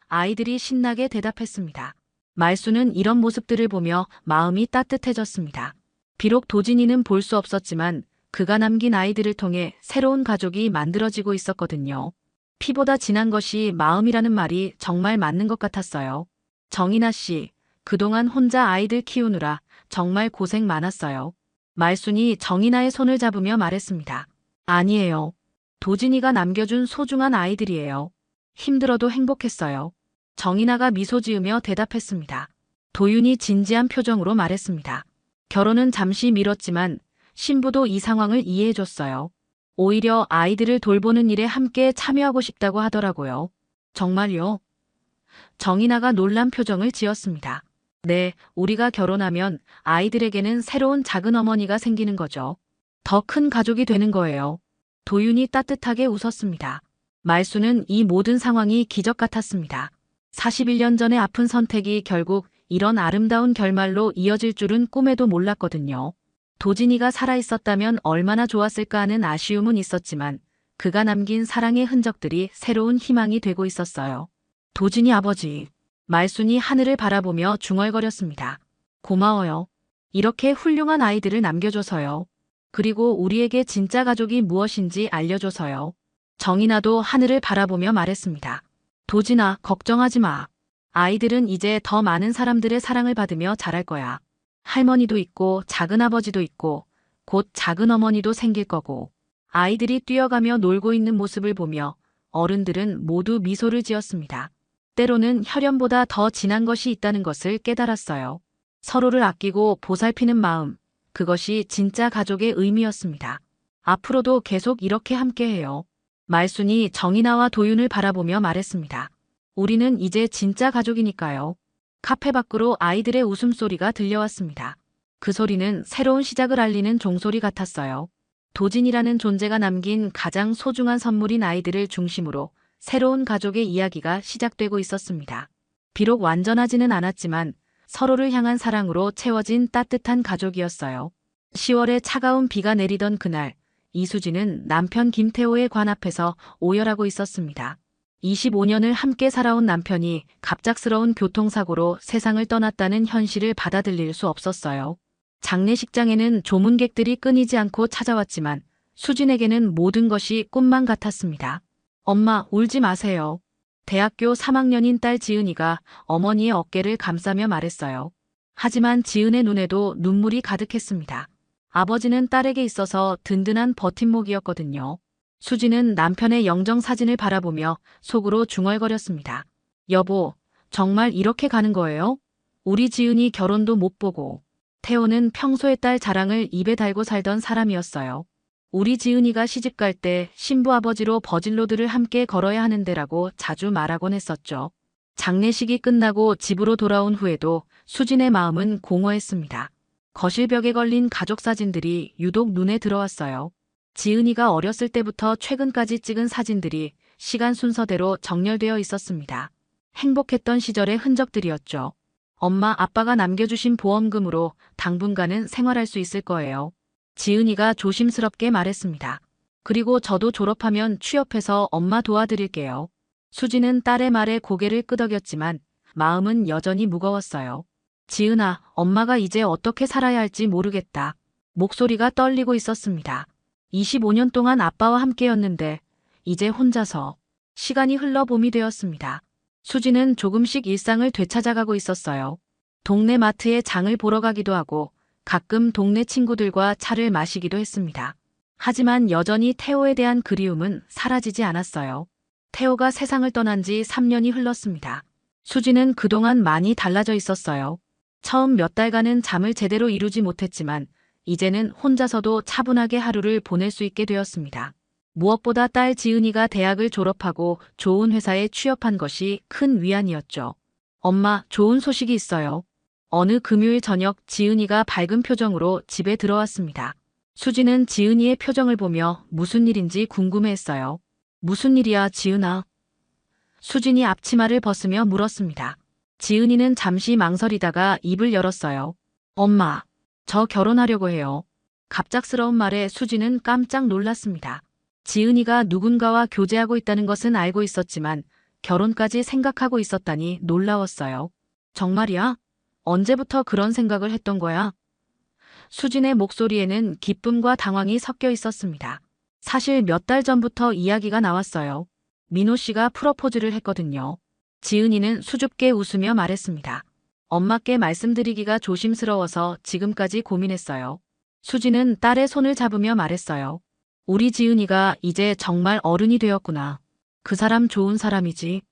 아이들이 신나게 대답했습니다. 말수는 이런 모습들을 보며 마음이 따뜻해졌습니다. 비록 도진이는 볼 수 없었지만 그가 남긴 아이들을 통해 새로운 가족이 만들어지고 있었거든요. 피보다 진한 것이 마음이라는 말이 정말 맞는 것 같았어요. 정인아 씨, 그동안 혼자 아이들 키우느라 정말 고생 많았어요. 말순이 정인아의 손을 잡으며 말했습니다. 아니에요. 도진이가 남겨준 소중한 아이들이에요. 힘들어도 행복했어요. 정인아가 미소 지으며 대답했습니다. 도윤이 진지한 표정으로 말했습니다. 결혼은 잠시 미뤘지만 신부도 이 상황을 이해해줬어요. 오히려 아이들을 돌보는 일에 함께 참여하고 싶다고 하더라고요. 정말요? 정인아가 놀란 표정을 지었습니다. 네, 우리가 결혼하면 아이들에게는 새로운 작은 어머니가 생기는 거죠. 더 큰 가족이 되는 거예요. 도윤이 따뜻하게 웃었습니다. 말수는 이 모든 상황이 기적 같았습니다. 41년 전의 아픈 선택이 결국 이런 아름다운 결말로 이어질 줄은 꿈에도 몰랐거든요. 도진이가 살아있었다면 얼마나 좋았을까 하는 아쉬움은 있었지만 그가 남긴 사랑의 흔적들이 새로운 희망이 되고 있었어요. 도진이 아버지, 말순이 하늘을 바라보며 중얼거렸습니다. 고마워요. 이렇게 훌륭한 아이들을 남겨줘서요. 그리고 우리에게 진짜 가족이 무엇인지 알려줘서요. 정인아도 하늘을 바라보며 말했습니다. 도진아, 걱정하지 마. 아이들은 이제 더 많은 사람들의 사랑을 받으며 자랄 거야. 할머니도 있고 작은아버지도 있고 곧 작은어머니도 생길 거고 아이들이 뛰어가며 놀고 있는 모습을 보며 어른들은 모두 미소를 지었습니다. 때로는 혈연보다 더 진한 것이 있다는 것을 깨달았어요. 서로를 아끼고 보살피는 마음, 그것이 진짜 가족의 의미였습니다. 앞으로도 계속 이렇게 함께해요. 말순이 정인아와 도윤을 바라보며 말했습니다. 우리는 이제 진짜 가족이니까요. 카페 밖으로 아이들의 웃음소리가 들려왔습니다. 그 소리는 새로운 시작을 알리는 종소리 같았어요. 도진이라는 존재가 남긴 가장 소중한 선물인 아이들을 중심으로 새로운 가족의 이야기가 시작되고 있었습니다. 비록 완전하지는 않았지만 서로를 향한 사랑으로 채워진 따뜻한 가족이었어요. 10월에 차가운 비가 내리던 그날, 이수진은 남편 김태호의 관 앞에서 오열하고 있었습니다. 25년을 함께 살아온 남편이 갑작스러운 교통사고로 세상을 떠났다는 현실을 받아들일 수 없었어요. 장례식장에는 조문객들이 끊이지 않고 찾아왔지만 수진에게는 모든 것이 꿈만 같았습니다. 엄마, 울지 마세요. 대학교 3학년인 딸 지은이가 어머니의 어깨를 감싸며 말했어요. 하지만 지은의 눈에도 눈물이 가득했습니다. 아버지는 딸에게 있어서 든든한 버팀목이었거든요. 수지는 남편의 영정사진을 바라보며 속으로 중얼거렸습니다. 여보, 정말 이렇게 가는 거예요? 우리 지은이 결혼도 못 보고. 태호는 평소에 딸 자랑을 입에 달고 살던 사람이었어요. 우리 지은이가 시집갈 때 신부 아버지로 버진로드를 함께 걸어야 하는데라고 자주 말하곤 했었죠. 장례식이 끝나고 집으로 돌아온 후에도 수진의 마음은 공허했습니다. 거실 벽에 걸린 가족 사진들이 유독 눈에 들어왔어요. 지은이가 어렸을 때부터 최근까지 찍은 사진들이 시간 순서대로 정렬되어 있었습니다. 행복했던 시절의 흔적들이었죠. 엄마, 아빠가 남겨주신 보험금으로 당분간은 생활할 수 있을 거예요. 지은이가 조심스럽게 말했습니다. 그리고 저도 졸업하면 취업해서 엄마 도와드릴게요. 수지는 딸의 말에 고개를 끄덕였지만 마음은 여전히 무거웠어요. 지은아, 엄마가 이제 어떻게 살아야 할지 모르겠다. 목소리가 떨리고 있었습니다. 25년 동안 아빠와 함께였는데 이제 혼자서. 시간이 흘러 봄이 되었습니다. 수지는 조금씩 일상을 되찾아가고 있었어요. 동네 마트에 장을 보러 가기도 하고 가끔 동네 친구들과 차를 마시기도 했습니다. 하지만 여전히 태호에 대한 그리움은 사라지지 않았어요. 태호가 세상을 떠난 지 3년이 흘렀습니다. 수지는 그동안 많이 달라져 있었어요. 처음 몇 달간은 잠을 제대로 이루지 못했지만 이제는 혼자서도 차분하게 하루를 보낼 수 있게 되었습니다. 무엇보다 딸 지은이가 대학을 졸업하고 좋은 회사에 취업한 것이 큰 위안이었죠. 엄마, 좋은 소식이 있어요. 어느 금요일 저녁 지은이가 밝은 표정으로 집에 들어왔습니다. 수지는 지은이의 표정을 보며 무슨 일인지 궁금해했어요. 무슨 일이야, 지은아? 수진이 앞치마를 벗으며 물었습니다. 지은이는 잠시 망설이다가 입을 열었어요. 엄마, 저 결혼하려고 해요. 갑작스러운 말에 수지는 깜짝 놀랐습니다. 지은이가 누군가와 교제하고 있다는 것은 알고 있었지만 결혼까지 생각하고 있었다니 놀라웠어요. 정말이야? 언제부터 그런 생각을 했던 거야? 수진의 목소리에는 기쁨과 당황이 섞여 있었습니다. 사실 몇 달 전부터 이야기가 나왔어요. 민호 씨가 프러포즈를 했거든요. 지은이는 수줍게 웃으며 말했습니다. 엄마께 말씀드리기가 조심스러워서 지금까지 고민했어요. 수지는 딸의 손을 잡으며 말했어요. 우리 지은이가 이제 정말 어른이 되었구나. 그 사람 좋은 사람이지.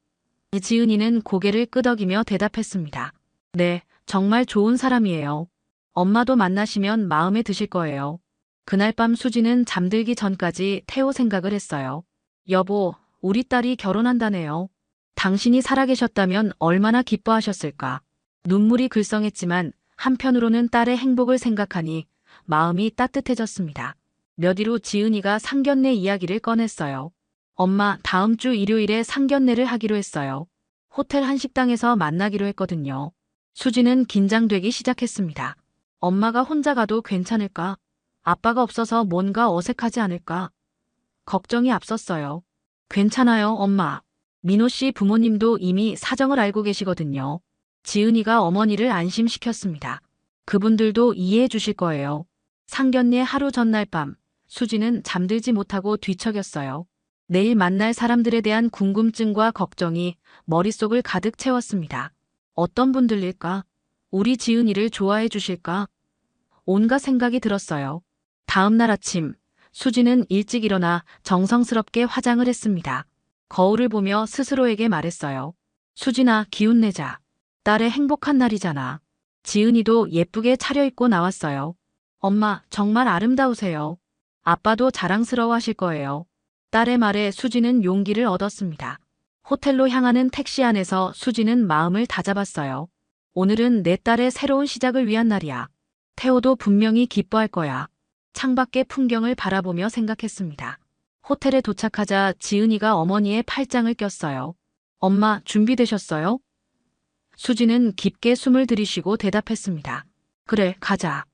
지은이는 고개를 끄덕이며 대답했습니다. 네, 정말 좋은 사람이에요. 엄마도 만나시면 마음에 드실 거예요. 그날 밤 수지는 잠들기 전까지 태호 생각을 했어요. 여보, 우리 딸이 결혼한다네요. 당신이 살아계셨다면 얼마나 기뻐하셨을까. 눈물이 글썽했지만 한편으로는 딸의 행복을 생각하니 마음이 따뜻해졌습니다. 몇 일 후 지은이가 상견례 이야기를 꺼냈어요. 엄마, 다음 주 일요일에 상견례를 하기로 했어요. 호텔 한식당에서 만나기로 했거든요. 수지는 긴장되기 시작했습니다. 엄마가 혼자 가도 괜찮을까? 아빠가 없어서 뭔가 어색하지 않을까? 걱정이 앞섰어요. 괜찮아요, 엄마. 민호 씨 부모님도 이미 사정을 알고 계시거든요. 지은이가 어머니를 안심시켰습니다. 그분들도 이해해 주실 거예요. 상견례 하루 전날 밤, 수지는 잠들지 못하고 뒤척였어요. 내일 만날 사람들에 대한 궁금증과 걱정이 머릿속을 가득 채웠습니다. 어떤 분들일까? 우리 지은이를 좋아해 주실까? 온갖 생각이 들었어요. 다음 날 아침, 수지는 일찍 일어나 정성스럽게 화장을 했습니다. 거울을 보며 스스로에게 말했어요. 수진아, 기운 내자. 딸의 행복한 날이잖아. 지은이도 예쁘게 차려입고 나왔어요. 엄마, 정말 아름다우세요. 아빠도 자랑스러워하실 거예요. 딸의 말에 수지는 용기를 얻었습니다. 호텔로 향하는 택시 안에서 수지는 마음을 다잡았어요. 오늘은 내 딸의 새로운 시작을 위한 날이야. 태호도 분명히 기뻐할 거야. 창밖의 풍경을 바라보며 생각했습니다. 호텔에 도착하자 지은이가 어머니의 팔짱을 꼈어요. 엄마, 준비되셨어요? 수지는 깊게 숨을 들이쉬고 대답했습니다. 그래, 가자.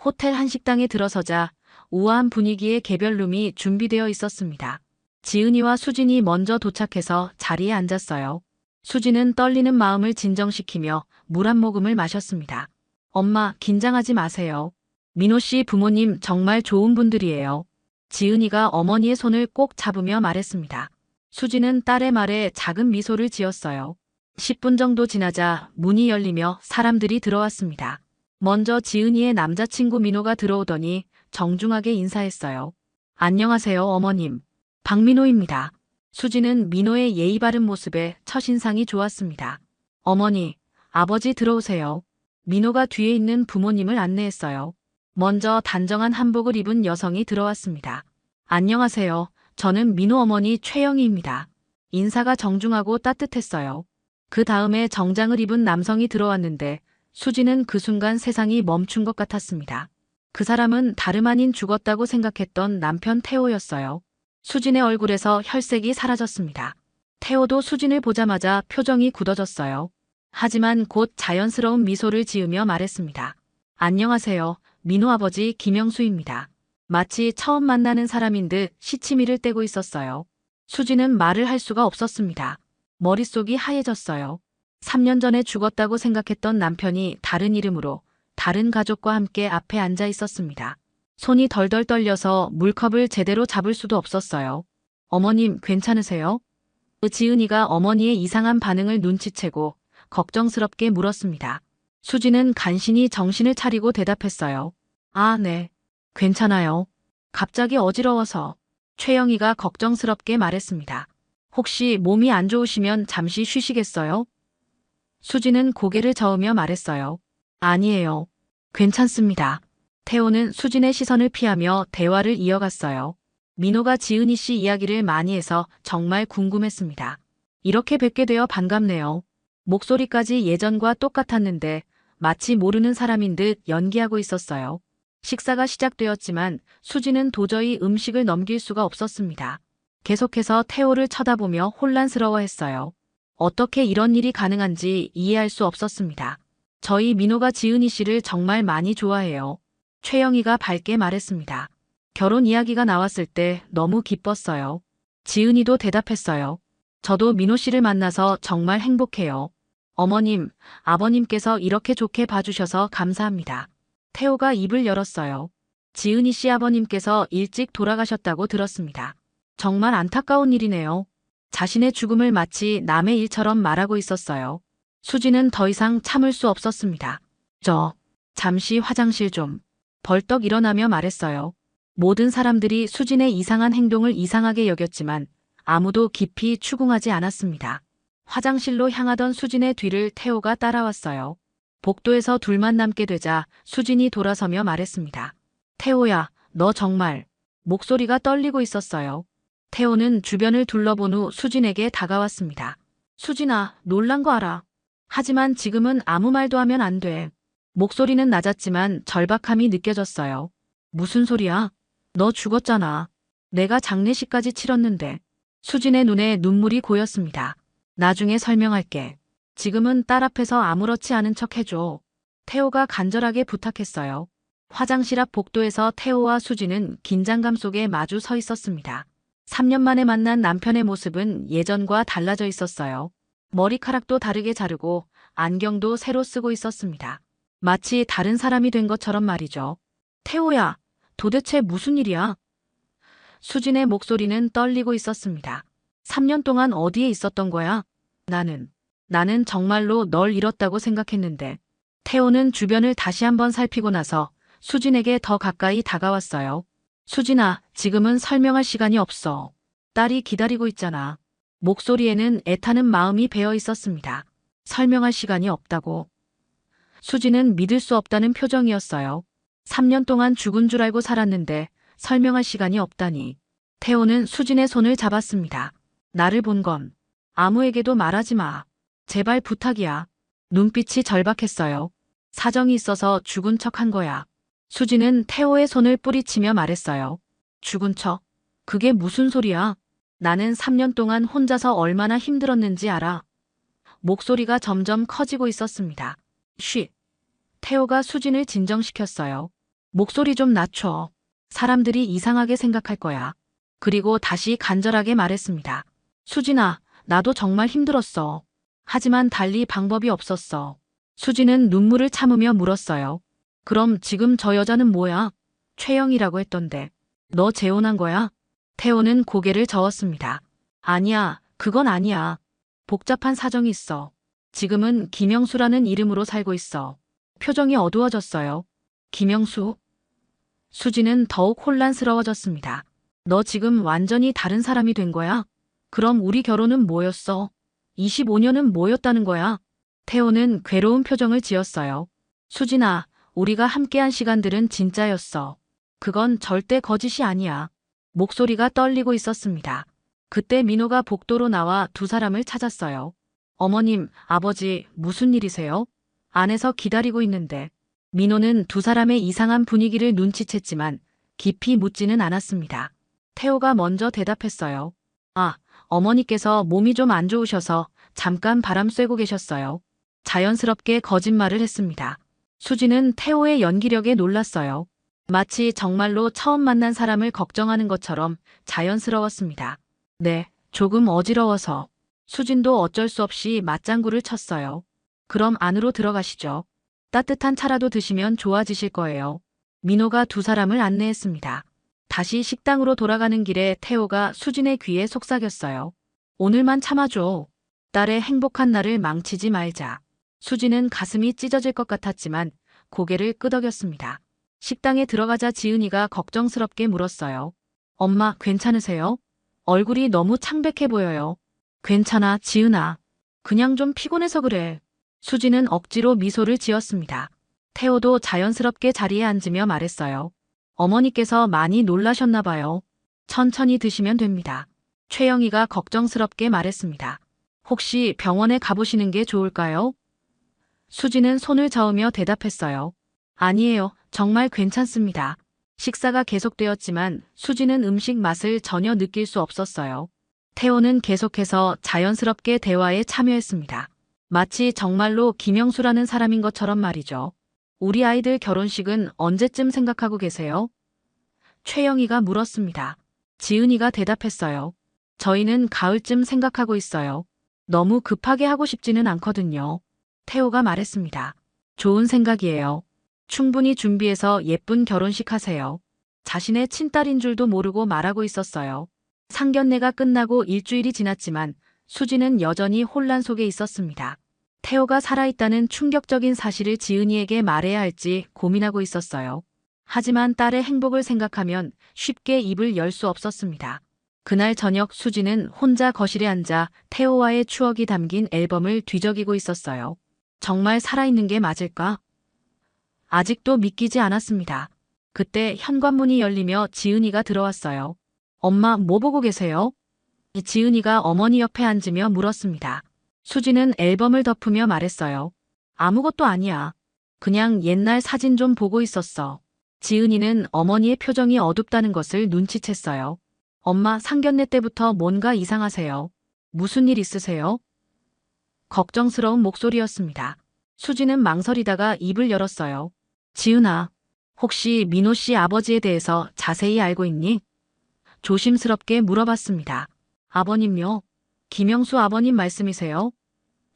호텔 한식당에 들어서자 우아한 분위기의 개별룸이 준비되어 있었습니다. 지은이와 수진이 먼저 도착해서 자리에 앉았어요. 수진은 떨리는 마음을 진정시키며 물 한 모금을 마셨습니다. 엄마, 긴장하지 마세요. 민호 씨 부모님 정말 좋은 분들이에요. 지은이가 어머니의 손을 꼭 잡으며 말했습니다. 수지는 딸의 말에 작은 미소를 지었어요. 10분 정도 지나자 문이 열리며 사람들이 들어왔습니다. 먼저 지은이의 남자친구 민호가 들어오더니 정중하게 인사했어요. 안녕하세요, 어머님. 박민호입니다. 수지는 민호의 예의 바른 모습에 첫인상이 좋았습니다. 어머니, 아버지 들어오세요. 민호가 뒤에 있는 부모님을 안내했어요. 먼저 단정한 한복을 입은 여성이 들어왔습니다. 안녕하세요. 저는 민호 어머니 최영희입니다. 인사가 정중하고 따뜻했어요. 그 다음에 정장을 입은 남성이 들어왔는데 수지는 그 순간 세상이 멈춘 것 같았습니다. 그 사람은 다름 아닌 죽었다고 생각했던 남편 태호였어요. 수진의 얼굴에서 혈색이 사라졌습니다. 태호도 수진을 보자마자 표정이 굳어졌어요. 하지만 곧 자연스러운 미소를 지으며 말했습니다. 안녕하세요. 민호 아버지 김영수입니다. 마치 처음 만나는 사람인 듯 시치미를 떼고 있었어요. 수지는 말을 할 수가 없었습니다. 머릿속이 하얘졌어요. 3년 전에 죽었다고 생각했던 남편이 다른 이름으로 다른 가족과 함께 앞에 앉아 있었습니다. 손이 덜덜 떨려서 물컵을 제대로 잡을 수도 없었어요. 어머님, 괜찮으세요? 지은이가 어머니의 이상한 반응을 눈치채고 걱정스럽게 물었습니다. 수지는 간신히 정신을 차리고 대답했어요. 아, 네. 괜찮아요. 갑자기 어지러워서. 최영희가 걱정스럽게 말했습니다. 혹시 몸이 안 좋으시면 잠시 쉬시겠어요? 수진은 고개를 저으며 말했어요. 아니에요. 괜찮습니다. 태호는 수진의 시선을 피하며 대화를 이어갔어요. 민호가 지은이 씨 이야기를 많이 해서 정말 궁금했습니다. 이렇게 뵙게 되어 반갑네요. 목소리까지 예전과 똑같았는데 마치 모르는 사람인 듯 연기하고 있었어요. 식사가 시작되었지만 수진은 도저히 음식을 넘길 수가 없었습니다. 계속해서 태호를 쳐다보며 혼란스러워했어요. 어떻게 이런 일이 가능한지 이해할 수 없었습니다. 저희 민호가 지은이 씨를 정말 많이 좋아해요. 최영희가 밝게 말했습니다. 결혼 이야기가 나왔을 때 너무 기뻤어요. 지은이도 대답했어요. 저도 민호 씨를 만나서 정말 행복해요. 어머님, 아버님께서 이렇게 좋게 봐주셔서 감사합니다. 태호가 입을 열었어요. 지은이 씨 아버님께서 일찍 돌아가셨다고 들었습니다. 정말 안타까운 일이네요. 자신의 죽음을 마치 남의 일처럼 말하고 있었어요. 수지는 더 이상 참을 수 없었습니다. 잠시 화장실 좀. 벌떡 일어나며 말했어요. 모든 사람들이 수진의 이상한 행동을 이상하게 여겼지만 아무도 깊이 추궁하지 않았습니다. 화장실로 향하던 수진의 뒤를 태호가 따라왔어요. 복도에서 둘만 남게 되자 수진이 돌아서며 말했습니다. 태호야, 너 정말. 목소리가 떨리고 있었어요. 태호는 주변을 둘러본 후 수진에게 다가왔습니다. 수진아, 놀란 거 알아. 하지만 지금은 아무 말도 하면 안 돼. 목소리는 낮았지만 절박함이 느껴졌어요. 무슨 소리야? 너 죽었잖아. 내가 장례식까지 치렀는데. 수진의 눈에 눈물이 고였습니다. 나중에 설명할게. 지금은 딸 앞에서 아무렇지 않은 척 해줘. 태호가 간절하게 부탁했어요. 화장실 앞 복도에서 태호와 수진은 긴장감 속에 마주 서 있었습니다. 3년 만에 만난 남편의 모습은 예전과 달라져 있었어요. 머리카락도 다르게 자르고 안경도 새로 쓰고 있었습니다. 마치 다른 사람이 된 것처럼 말이죠. 태호야, 도대체 무슨 일이야? 수진의 목소리는 떨리고 있었습니다. 3년 동안 어디에 있었던 거야? 나는 정말로 널 잃었다고 생각했는데. 태호는 주변을 다시 한번 살피고 나서 수진에게 더 가까이 다가왔어요. 수진아, 지금은 설명할 시간이 없어. 딸이 기다리고 있잖아. 목소리에는 애타는 마음이 배어 있었습니다. 설명할 시간이 없다고. 수진은 믿을 수 없다는 표정이었어요. 3년 동안 죽은 줄 알고 살았는데 설명할 시간이 없다니. 태호는 수진의 손을 잡았습니다. 나를 본 건 아무에게도 말하지 마. 제발 부탁이야. 눈빛이 절박했어요. 사정이 있어서 죽은 척 한 거야. 수진은 태호의 손을 뿌리치며 말했어요. 죽은 척? 그게 무슨 소리야? 나는 3년 동안 혼자서 얼마나 힘들었는지 알아. 목소리가 점점 커지고 있었습니다. 쉬. 태호가 수진을 진정시켰어요. 목소리 좀 낮춰. 사람들이 이상하게 생각할 거야. 그리고 다시 간절하게 말했습니다. 수진아, 나도 정말 힘들었어. 하지만 달리 방법이 없었어. 수진은 눈물을 참으며 물었어요. 그럼 지금 저 여자는 뭐야? 최영이라고 했던데. 너 재혼한 거야? 태호는 고개를 저었습니다. 아니야, 그건 아니야. 복잡한 사정이 있어. 지금은 김영수라는 이름으로 살고 있어. 표정이 어두워졌어요. 김영수? 수진은 더욱 혼란스러워졌습니다. 너 지금 완전히 다른 사람이 된 거야? 그럼 우리 결혼은 뭐였어? 25년은 뭐였다는 거야? 태호는 괴로운 표정을 지었어요. 수진아, 우리가 함께한 시간들은 진짜였어. 그건 절대 거짓이 아니야. 목소리가 떨리고 있었습니다. 그때 민호가 복도로 나와 두 사람을 찾았어요. 어머님, 아버지, 무슨 일이세요? 안에서 기다리고 있는데. 민호는 두 사람의 이상한 분위기를 눈치챘지만 깊이 묻지는 않았습니다. 태호가 먼저 대답했어요. 아, 어머니께서 몸이 좀 안 좋으셔서 잠깐 바람 쐬고 계셨어요. 자연스럽게 거짓말을 했습니다. 수지는 태호의 연기력에 놀랐어요. 마치 정말로 처음 만난 사람을 걱정하는 것처럼 자연스러웠습니다. 네, 조금 어지러워서. 수진도 어쩔 수 없이 맞장구를 쳤어요. 그럼 안으로 들어가시죠. 따뜻한 차라도 드시면 좋아지실 거예요. 민호가 두 사람을 안내했습니다. 다시 식당으로 돌아가는 길에 태호가 수진의 귀에 속삭였어요. 오늘만 참아줘. 딸의 행복한 날을 망치지 말자. 수진은 가슴이 찢어질 것 같았지만 고개를 끄덕였습니다. 식당에 들어가자 지은이가 걱정스럽게 물었어요. 엄마, 괜찮으세요? 얼굴이 너무 창백해 보여요. 괜찮아, 지은아. 그냥 좀 피곤해서 그래. 수지는 억지로 미소를 지었습니다. 태호도 자연스럽게 자리에 앉으며 말했어요. 어머니께서 많이 놀라셨나 봐요. 천천히 드시면 됩니다. 최영희가 걱정스럽게 말했습니다. 혹시 병원에 가보시는 게 좋을까요? 수지는 손을 저으며 대답했어요. 아니에요. 정말 괜찮습니다. 식사가 계속되었지만 수지는 음식 맛을 전혀 느낄 수 없었어요. 태호는 계속해서 자연스럽게 대화에 참여했습니다. 마치 정말로 김영수라는 사람인 것처럼 말이죠. 우리 아이들 결혼식은 언제쯤 생각하고 계세요? 최영희가 물었습니다. 지은이가 대답했어요. 저희는 가을쯤 생각하고 있어요. 너무 급하게 하고 싶지는 않거든요. 태호가 말했습니다. 좋은 생각이에요. 충분히 준비해서 예쁜 결혼식 하세요. 자신의 친딸인 줄도 모르고 말하고 있었어요. 상견례가 끝나고 일주일이 지났지만 수지는 여전히 혼란 속에 있었습니다. 태호가 살아있다는 충격적인 사실을 지은이에게 말해야 할지 고민하고 있었어요. 하지만 딸의 행복을 생각하면 쉽게 입을 열 수 없었습니다. 그날 저녁 수지는 혼자 거실에 앉아 태호와의 추억이 담긴 앨범을 뒤적이고 있었어요. 정말 살아있는 게 맞을까? 아직도 믿기지 않았습니다. 그때 현관문이 열리며 지은이가 들어왔어요. 엄마, 뭐 보고 계세요? 지은이가 어머니 옆에 앉으며 물었습니다. 수지는 앨범을 덮으며 말했어요. 아무것도 아니야. 그냥 옛날 사진 좀 보고 있었어. 지은이는 어머니의 표정이 어둡다는 것을 눈치챘어요. 엄마, 상견례 때부터 뭔가 이상하세요. 무슨 일 있으세요? 걱정스러운 목소리였습니다. 수지는 망설이다가 입을 열었어요. 지은아, 혹시 민호 씨 아버지에 대해서 자세히 알고 있니? 조심스럽게 물어봤습니다. 아버님요? 김영수 아버님 말씀이세요?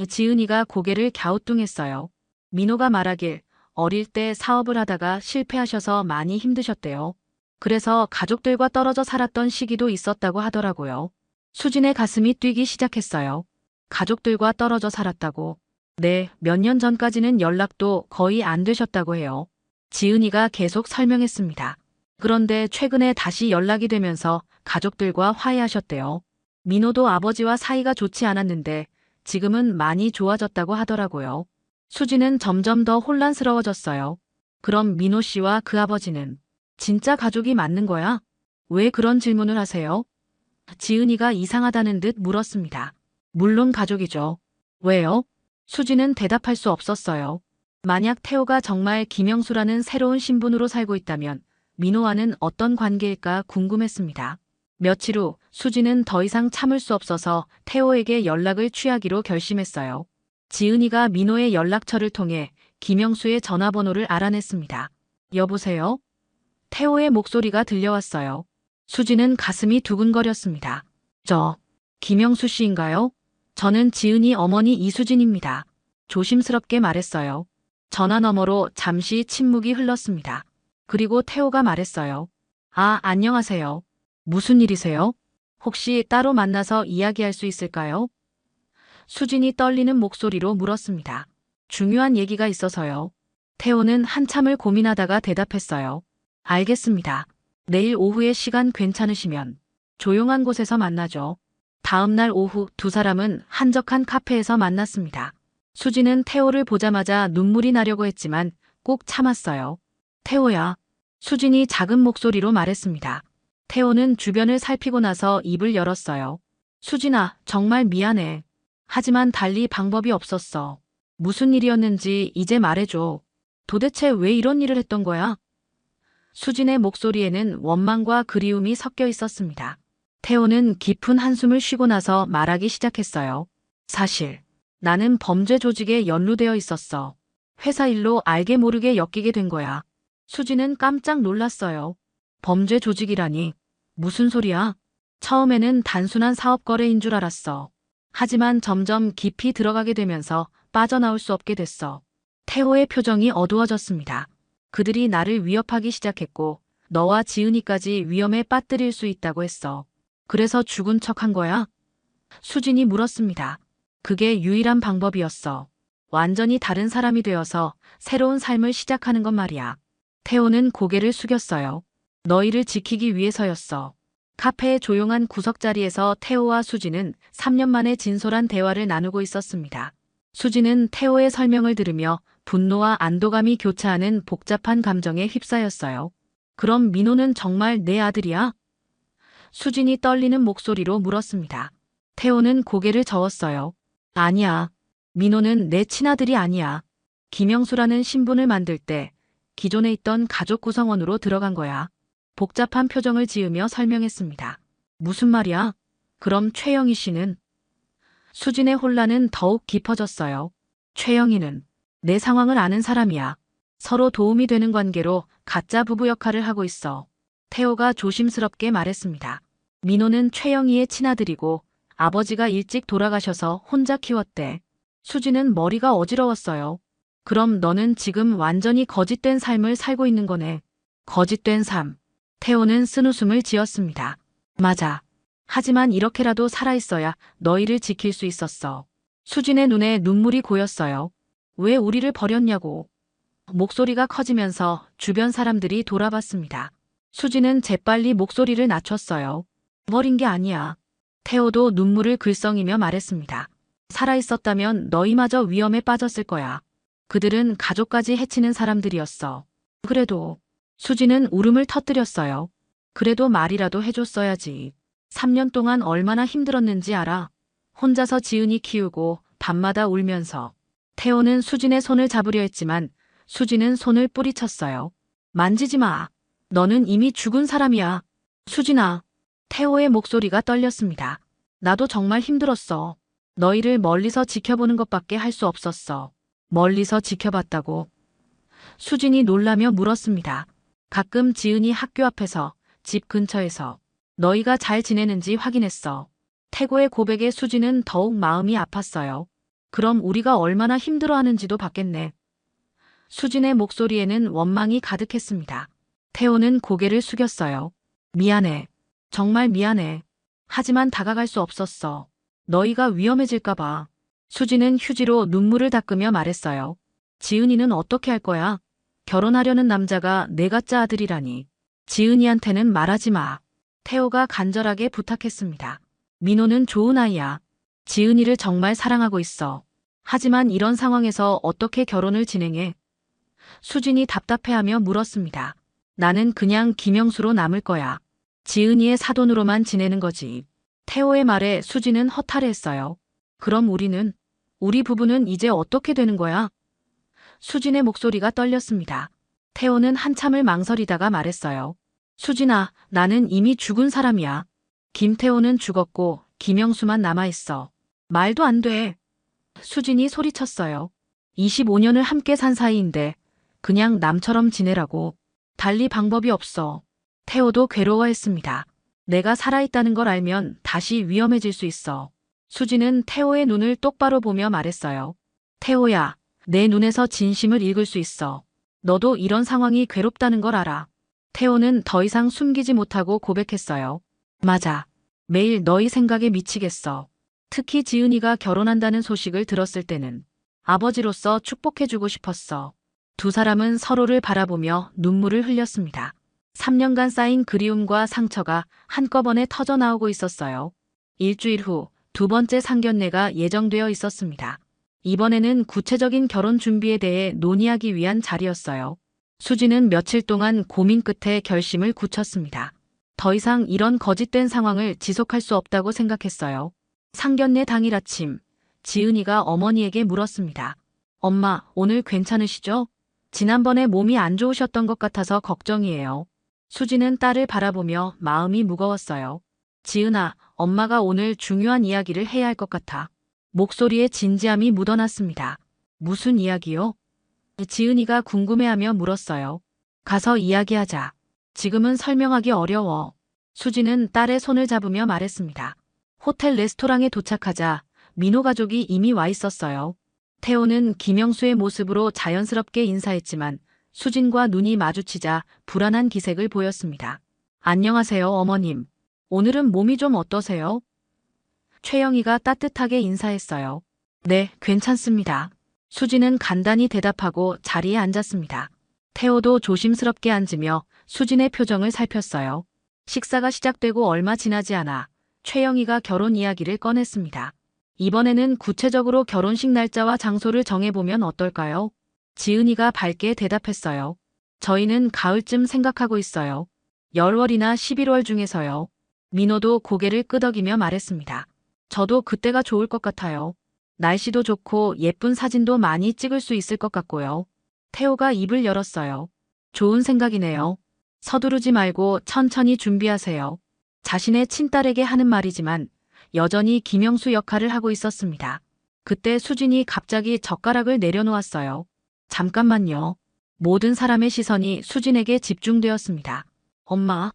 지은이가 고개를 갸우뚱했어요. 민호가 말하길 어릴 때 사업을 하다가 실패하셔서 많이 힘드셨대요. 그래서 가족들과 떨어져 살았던 시기도 있었다고 하더라고요. 수진의 가슴이 뛰기 시작했어요. 가족들과 떨어져 살았다고. 네, 몇 년 전까지는 연락도 거의 안 되셨다고 해요. 지은이가 계속 설명했습니다. 그런데 최근에 다시 연락이 되면서 가족들과 화해하셨대요. 민호도 아버지와 사이가 좋지 않았는데 지금은 많이 좋아졌다고 하더라고요. 수지는 점점 더 혼란스러워졌어요. 그럼 민호 씨와 그 아버지는 진짜 가족이 맞는 거야? 왜 그런 질문을 하세요? 지은이가 이상하다는 듯 물었습니다. 물론 가족이죠. 왜요? 수지는 대답할 수 없었어요. 만약 태호가 정말 김영수라는 새로운 신분으로 살고 있다면 민호와는 어떤 관계일까 궁금했습니다. 며칠 후 수지는 더 이상 참을 수 없어서 태호에게 연락을 취하기로 결심했어요. 지은이가 민호의 연락처를 통해 김영수의 전화번호를 알아냈습니다. 여보세요? 태호의 목소리가 들려왔어요. 수지는 가슴이 두근거렸습니다. 김영수 씨인가요? 저는 지은이 어머니 이수진입니다. 조심스럽게 말했어요. 전화 너머로 잠시 침묵이 흘렀습니다. 그리고 태호가 말했어요. 아, 안녕하세요. 무슨 일이세요? 혹시 따로 만나서 이야기할 수 있을까요? 수진이 떨리는 목소리로 물었습니다. 중요한 얘기가 있어서요. 태호는 한참을 고민하다가 대답했어요. 알겠습니다. 내일 오후에 시간 괜찮으시면 조용한 곳에서 만나죠. 다음 날 오후 두 사람은 한적한 카페에서 만났습니다. 수지는 태호를 보자마자 눈물이 나려고 했지만 꼭 참았어요. 태호야. 수진이 작은 목소리로 말했습니다. 태호는 주변을 살피고 나서 입을 열었어요. 수진아, 정말 미안해. 하지만 달리 방법이 없었어. 무슨 일이었는지 이제 말해줘. 도대체 왜 이런 일을 했던 거야? 수진의 목소리에는 원망과 그리움이 섞여 있었습니다. 태호는 깊은 한숨을 쉬고 나서 말하기 시작했어요. 사실 나는 범죄 조직에 연루되어 있었어. 회사 일로 알게 모르게 엮이게 된 거야. 수진은 깜짝 놀랐어요. 범죄 조직이라니. 무슨 소리야? 처음에는 단순한 사업 거래인 줄 알았어. 하지만 점점 깊이 들어가게 되면서 빠져나올 수 없게 됐어. 태호의 표정이 어두워졌습니다. 그들이 나를 위협하기 시작했고 너와 지은이까지 위험에 빠뜨릴 수 있다고 했어. 그래서 죽은 척한 거야? 수진이 물었습니다. 그게 유일한 방법이었어. 완전히 다른 사람이 되어서 새로운 삶을 시작하는 건 말이야. 태호는 고개를 숙였어요. 너희를 지키기 위해서였어. 카페의 조용한 구석자리에서 태호와 수지는 3년 만에 진솔한 대화를 나누고 있었습니다. 수지는 태호의 설명을 들으며 분노와 안도감이 교차하는 복잡한 감정에 휩싸였어요. 그럼 민호는 정말 내 아들이야? 수진이 떨리는 목소리로 물었습니다. 태호는 고개를 저었어요. 아니야. 민호는 내 친아들이 아니야. 김영수라는 신분을 만들 때 기존에 있던 가족 구성원으로 들어간 거야. 복잡한 표정을 지으며 설명했습니다. 무슨 말이야? 그럼 최영희 씨는? 수진의 혼란은 더욱 깊어졌어요. 최영희는 내 상황을 아는 사람이야. 서로 도움이 되는 관계로 가짜 부부 역할을 하고 있어. 태호가 조심스럽게 말했습니다. 민호는 최영희의 친아들이고 아버지가 일찍 돌아가셔서 혼자 키웠대. 수지는 머리가 어지러웠어요. 그럼 너는 지금 완전히 거짓된 삶을 살고 있는 거네. 거짓된 삶. 태호는 쓴웃음을 지었습니다. 맞아. 하지만 이렇게라도 살아있어야 너희를 지킬 수 있었어. 수진의 눈에 눈물이 고였어요. 왜 우리를 버렸냐고. 목소리가 커지면서 주변 사람들이 돌아봤습니다. 수진은 재빨리 목소리를 낮췄어요. 버린 게 아니야. 태호도 눈물을 글썽이며 말했습니다. 살아있었다면 너희마저 위험에 빠졌을 거야. 그들은 가족까지 해치는 사람들이었어. 그래도 수지는 울음을 터뜨렸어요. 그래도 말이라도 해줬어야지. 3년 동안 얼마나 힘들었는지 알아. 혼자서 지은이 키우고 밤마다 울면서. 태호는 수진의 손을 잡으려 했지만 수진은 손을 뿌리쳤어요. 만지지 마. 너는 이미 죽은 사람이야. 수진아. 태호의 목소리가 떨렸습니다. 나도 정말 힘들었어. 너희를 멀리서 지켜보는 것밖에 할 수 없었어. 멀리서 지켜봤다고. 수진이 놀라며 물었습니다. 가끔 지은이 학교 앞에서, 집 근처에서 너희가 잘 지내는지 확인했어. 태고의 고백에 수진은 더욱 마음이 아팠어요. 그럼 우리가 얼마나 힘들어하는지도 봤겠네. 수진의 목소리에는 원망이 가득했습니다. 태호는 고개를 숙였어요. 미안해. 정말 미안해. 하지만 다가갈 수 없었어. 너희가 위험해질까 봐. 수진은 휴지로 눈물을 닦으며 말했어요. 지은이는 어떻게 할 거야? 결혼하려는 남자가 내 가짜 아들이라니. 지은이한테는 말하지 마. 태호가 간절하게 부탁했습니다. 민호는 좋은 아이야. 지은이를 정말 사랑하고 있어. 하지만 이런 상황에서 어떻게 결혼을 진행해? 수진이 답답해하며 물었습니다. 나는 그냥 김영수로 남을 거야. 지은이의 사돈으로만 지내는 거지. 태호의 말에 수진은 허탈해했어요. 그럼 우리 부부는 이제 어떻게 되는 거야? 수진의 목소리가 떨렸습니다. 태호는 한참을 망설이다가 말했어요. 수진아, 나는 이미 죽은 사람이야. 김태호는 죽었고 김영수만 남아있어. 말도 안 돼. 수진이 소리쳤어요. 25년을 함께 산 사이인데 그냥 남처럼 지내라고. 달리 방법이 없어. 태호도 괴로워했습니다. 내가 살아있다는 걸 알면 다시 위험해질 수 있어. 수진은 태호의 눈을 똑바로 보며 말했어요. 태호야, 내 눈에서 진심을 읽을 수 있어. 너도 이런 상황이 괴롭다는 걸 알아. 태호는 더 이상 숨기지 못하고 고백했어요. 맞아. 매일 너희 생각에 미치겠어. 특히 지은이가 결혼한다는 소식을 들었을 때는 아버지로서 축복해주고 싶었어. 두 사람은 서로를 바라보며 눈물을 흘렸습니다. 3년간 쌓인 그리움과 상처가 한꺼번에 터져나오고 있었어요. 일주일 후 두 번째 상견례가 예정되어 있었습니다. 이번에는 구체적인 결혼 준비에 대해 논의하기 위한 자리였어요. 수지는 며칠 동안 고민 끝에 결심을 굳혔습니다. 더 이상 이런 거짓된 상황을 지속할 수 없다고 생각했어요. 상견례 당일 아침, 지은이가 어머니에게 물었습니다. 엄마, 오늘 괜찮으시죠? 지난번에 몸이 안 좋으셨던 것 같아서 걱정이에요. 수지는 딸을 바라보며 마음이 무거웠어요. 지은아, 엄마가 오늘 중요한 이야기를 해야 할 것 같아. 목소리에 진지함이 묻어났습니다. 무슨 이야기요? 지은이가 궁금해하며 물었어요. 가서 이야기하자. 지금은 설명하기 어려워. 수지는 딸의 손을 잡으며 말했습니다. 호텔 레스토랑에 도착하자 민호 가족이 이미 와 있었어요. 태호는 김영수의 모습으로 자연스럽게 인사했지만 수진과 눈이 마주치자 불안한 기색을 보였습니다. 안녕하세요, 어머님. 오늘은 몸이 좀 어떠세요? 최영희가 따뜻하게 인사했어요. 네, 괜찮습니다. 수지는 간단히 대답하고 자리에 앉았습니다. 태호도 조심스럽게 앉으며 수진의 표정을 살폈어요. 식사가 시작되고 얼마 지나지 않아 최영희가 결혼 이야기를 꺼냈습니다. 이번에는 구체적으로 결혼식 날짜와 장소를 정해보면 어떨까요? 지은이가 밝게 대답했어요. 저희는 가을쯤 생각하고 있어요. 10월이나 11월 중에서요. 민호도 고개를 끄덕이며 말했습니다. 저도 그때가 좋을 것 같아요. 날씨도 좋고 예쁜 사진도 많이 찍을 수 있을 것 같고요. 태호가 입을 열었어요. 좋은 생각이네요. 서두르지 말고 천천히 준비하세요. 자신의 친딸에게 하는 말이지만 여전히 김영수 역할을 하고 있었습니다. 그때 수진이 갑자기 젓가락을 내려놓았어요. 잠깐만요. 모든 사람의 시선이 수진에게 집중되었습니다. 엄마.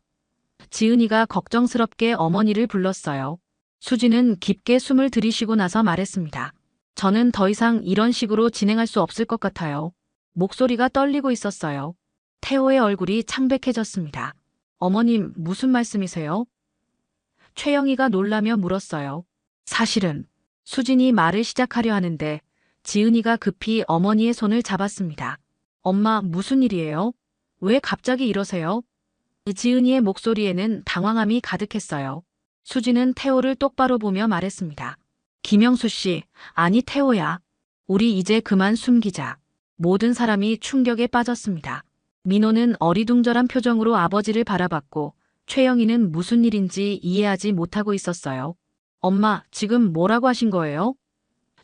지은이가 걱정스럽게 어머니를 불렀어요. 수진은 깊게 숨을 들이쉬고 나서 말했습니다. 저는 더 이상 이런 식으로 진행할 수 없을 것 같아요. 목소리가 떨리고 있었어요. 태호의 얼굴이 창백해졌습니다. 어머님, 무슨 말씀이세요? 최영희가 놀라며 물었어요. 사실은 수진이 말을 시작하려 하는데 지은이가 급히 어머니의 손을 잡았습니다. 엄마, 무슨 일이에요? 왜 갑자기 이러세요? 지은이의 목소리에는 당황함이 가득했어요. 수진은 태호를 똑바로 보며 말했습니다. 김영수 씨, 아니 태호야. 우리 이제 그만 숨기자. 모든 사람이 충격에 빠졌습니다. 민호는 어리둥절한 표정으로 아버지를 바라봤고 최영희는 무슨 일인지 이해하지 못하고 있었어요. 엄마, 지금 뭐라고 하신 거예요?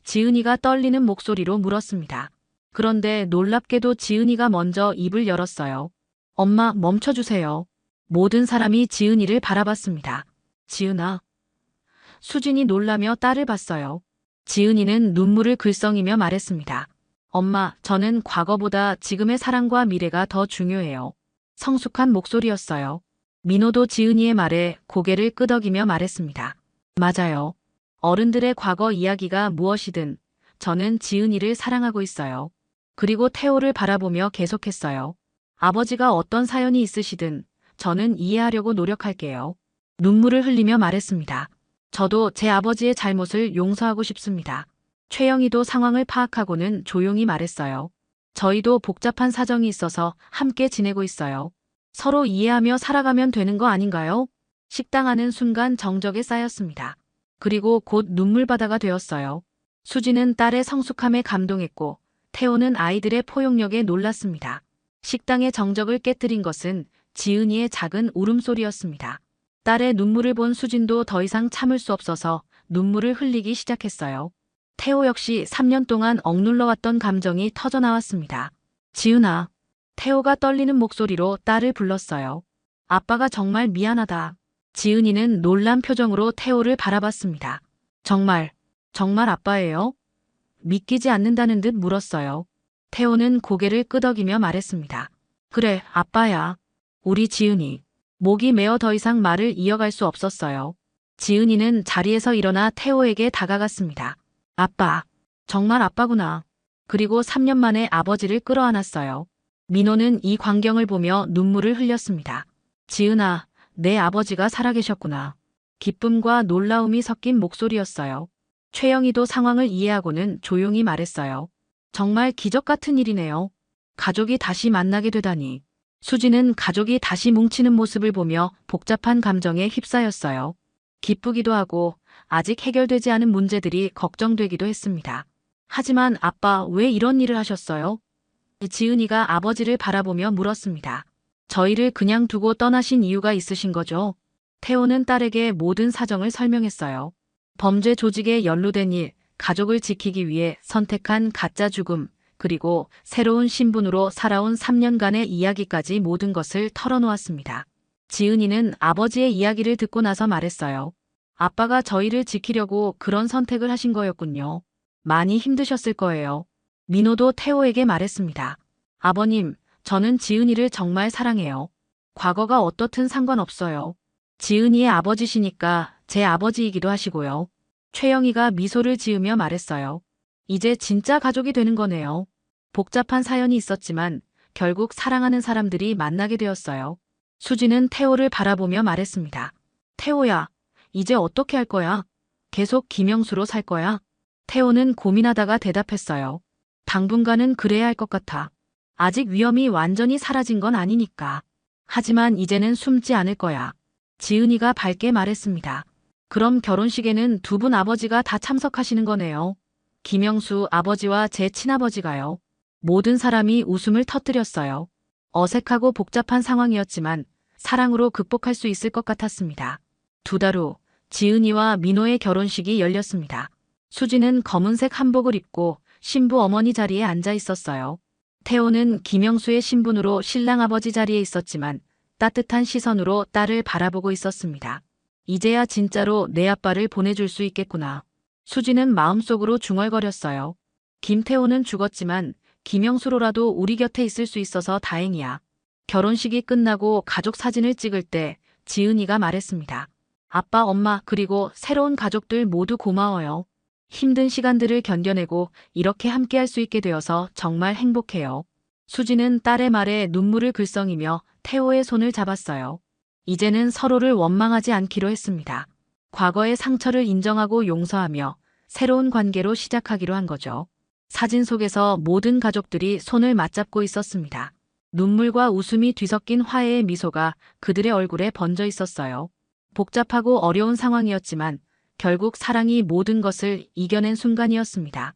지은이가 떨리는 목소리로 물었습니다. 그런데 놀랍게도 지은이가 먼저 입을 열었어요. 엄마, 멈춰주세요. 모든 사람이 지은이를 바라봤습니다. 지은아. 수진이 놀라며 딸을 봤어요. 지은이는 눈물을 글썽이며 말했습니다. 엄마, 저는 과거보다 지금의 사랑과 미래가 더 중요해요. 성숙한 목소리였어요. 민호도 지은이의 말에 고개를 끄덕이며 말했습니다. 맞아요. 어른들의 과거 이야기가 무엇이든 저는 지은이를 사랑하고 있어요. 그리고 태호를 바라보며 계속했어요. 아버지가 어떤 사연이 있으시든 저는 이해하려고 노력할게요. 눈물을 흘리며 말했습니다. 저도 제 아버지의 잘못을 용서하고 싶습니다. 최영희도 상황을 파악하고는 조용히 말했어요. 저희도 복잡한 사정이 있어서 함께 지내고 있어요. 서로 이해하며 살아가면 되는 거 아닌가요? 식당하는 순간 정적에 쌓였습니다. 그리고 곧 눈물바다가 되었어요. 수지는 딸의 성숙함에 감동했고 태호는 아이들의 포용력에 놀랐습니다. 식당의 정적을 깨뜨린 것은 지은이의 작은 울음소리였습니다. 딸의 눈물을 본 수진도 더 이상 참을 수 없어서 눈물을 흘리기 시작했어요. 태호 역시 3년 동안 억눌러왔던 감정이 터져나왔습니다. 지은아. 태호가 떨리는 목소리로 딸을 불렀어요. 아빠가 정말 미안하다. 지은이는 놀란 표정으로 태호를 바라봤습니다. 정말 아빠예요? 믿기지 않는다는 듯 물었어요. 태호는 고개를 끄덕이며 말했습니다. 그래, 아빠야. 우리 지은이. 목이 메어 더 이상 말을 이어갈 수 없었어요. 지은이는 자리에서 일어나 태호에게 다가갔습니다. 아빠. 정말 아빠구나. 그리고 3년 만에 아버지를 끌어안았어요. 민호는 이 광경을 보며 눈물을 흘렸습니다. 지은아, 내 아버지가 살아계셨구나. 기쁨과 놀라움이 섞인 목소리였어요. 최영희도 상황을 이해하고는 조용히 말했어요. 정말 기적 같은 일이네요. 가족이 다시 만나게 되다니. 수지는 가족이 다시 뭉치는 모습을 보며 복잡한 감정에 휩싸였어요. 기쁘기도 하고 아직 해결되지 않은 문제들이 걱정되기도 했습니다. 하지만 아빠, 왜 이런 일을 하셨어요? 지은이가 아버지를 바라보며 물었습니다. 저희를 그냥 두고 떠나신 이유가 있으신 거죠? 태호는 딸에게 모든 사정을 설명했어요. 범죄 조직에 연루된 일, 가족을 지키기 위해 선택한 가짜 죽음, 그리고 새로운 신분으로 살아온 3년간의 이야기까지 모든 것을 털어놓았습니다. 지은이는 아버지의 이야기를 듣고 나서 말했어요. 아빠가 저희를 지키려고 그런 선택을 하신 거였군요. 많이 힘드셨을 거예요. 민호도 태호에게 말했습니다. 아버님, 저는 지은이를 정말 사랑해요. 과거가 어떻든 상관없어요. 지은이의 아버지시니까 제 아버지이기도 하시고요. 최영희가 미소를 지으며 말했어요. 이제 진짜 가족이 되는 거네요. 복잡한 사연이 있었지만 결국 사랑하는 사람들이 만나게 되었어요. 수지는 태호를 바라보며 말했습니다. 태호야, 이제 어떻게 할 거야? 계속 김영수로 살 거야? 태호는 고민하다가 대답했어요. 당분간은 그래야 할 것 같아. 아직 위험이 완전히 사라진 건 아니니까. 하지만 이제는 숨지 않을 거야. 지은이가 밝게 말했습니다. 그럼 결혼식에는 두 분 아버지가 다 참석하시는 거네요. 김영수 아버지와 제 친아버지가요. 모든 사람이 웃음을 터뜨렸어요. 어색하고 복잡한 상황이었지만 사랑으로 극복할 수 있을 것 같았습니다. 2달 후 지은이와 민호의 결혼식이 열렸습니다. 수지는 검은색 한복을 입고 신부 어머니 자리에 앉아 있었어요. 태호는 김영수의 신분으로 신랑 아버지 자리에 있었지만 따뜻한 시선으로 딸을 바라보고 있었습니다. 이제야 진짜로 내 아빠를 보내줄 수 있겠구나. 수지는 마음속으로 중얼거렸어요. 김태호는 죽었지만 김영수로라도 우리 곁에 있을 수 있어서 다행이야. 결혼식이 끝나고 가족 사진을 찍을 때 지은이가 말했습니다. 아빠, 엄마, 그리고 새로운 가족들 모두 고마워요. 힘든 시간들을 견뎌내고 이렇게 함께할 수 있게 되어서 정말 행복해요. 수지는 딸의 말에 눈물을 글썽이며 태호의 손을 잡았어요. 이제는 서로를 원망하지 않기로 했습니다. 과거의 상처를 인정하고 용서하며 새로운 관계로 시작하기로 한 거죠. 사진 속에서 모든 가족들이 손을 맞잡고 있었습니다. 눈물과 웃음이 뒤섞인 화해의 미소가 그들의 얼굴에 번져 있었어요. 복잡하고 어려운 상황이었지만 결국 사랑이 모든 것을 이겨낸 순간이었습니다.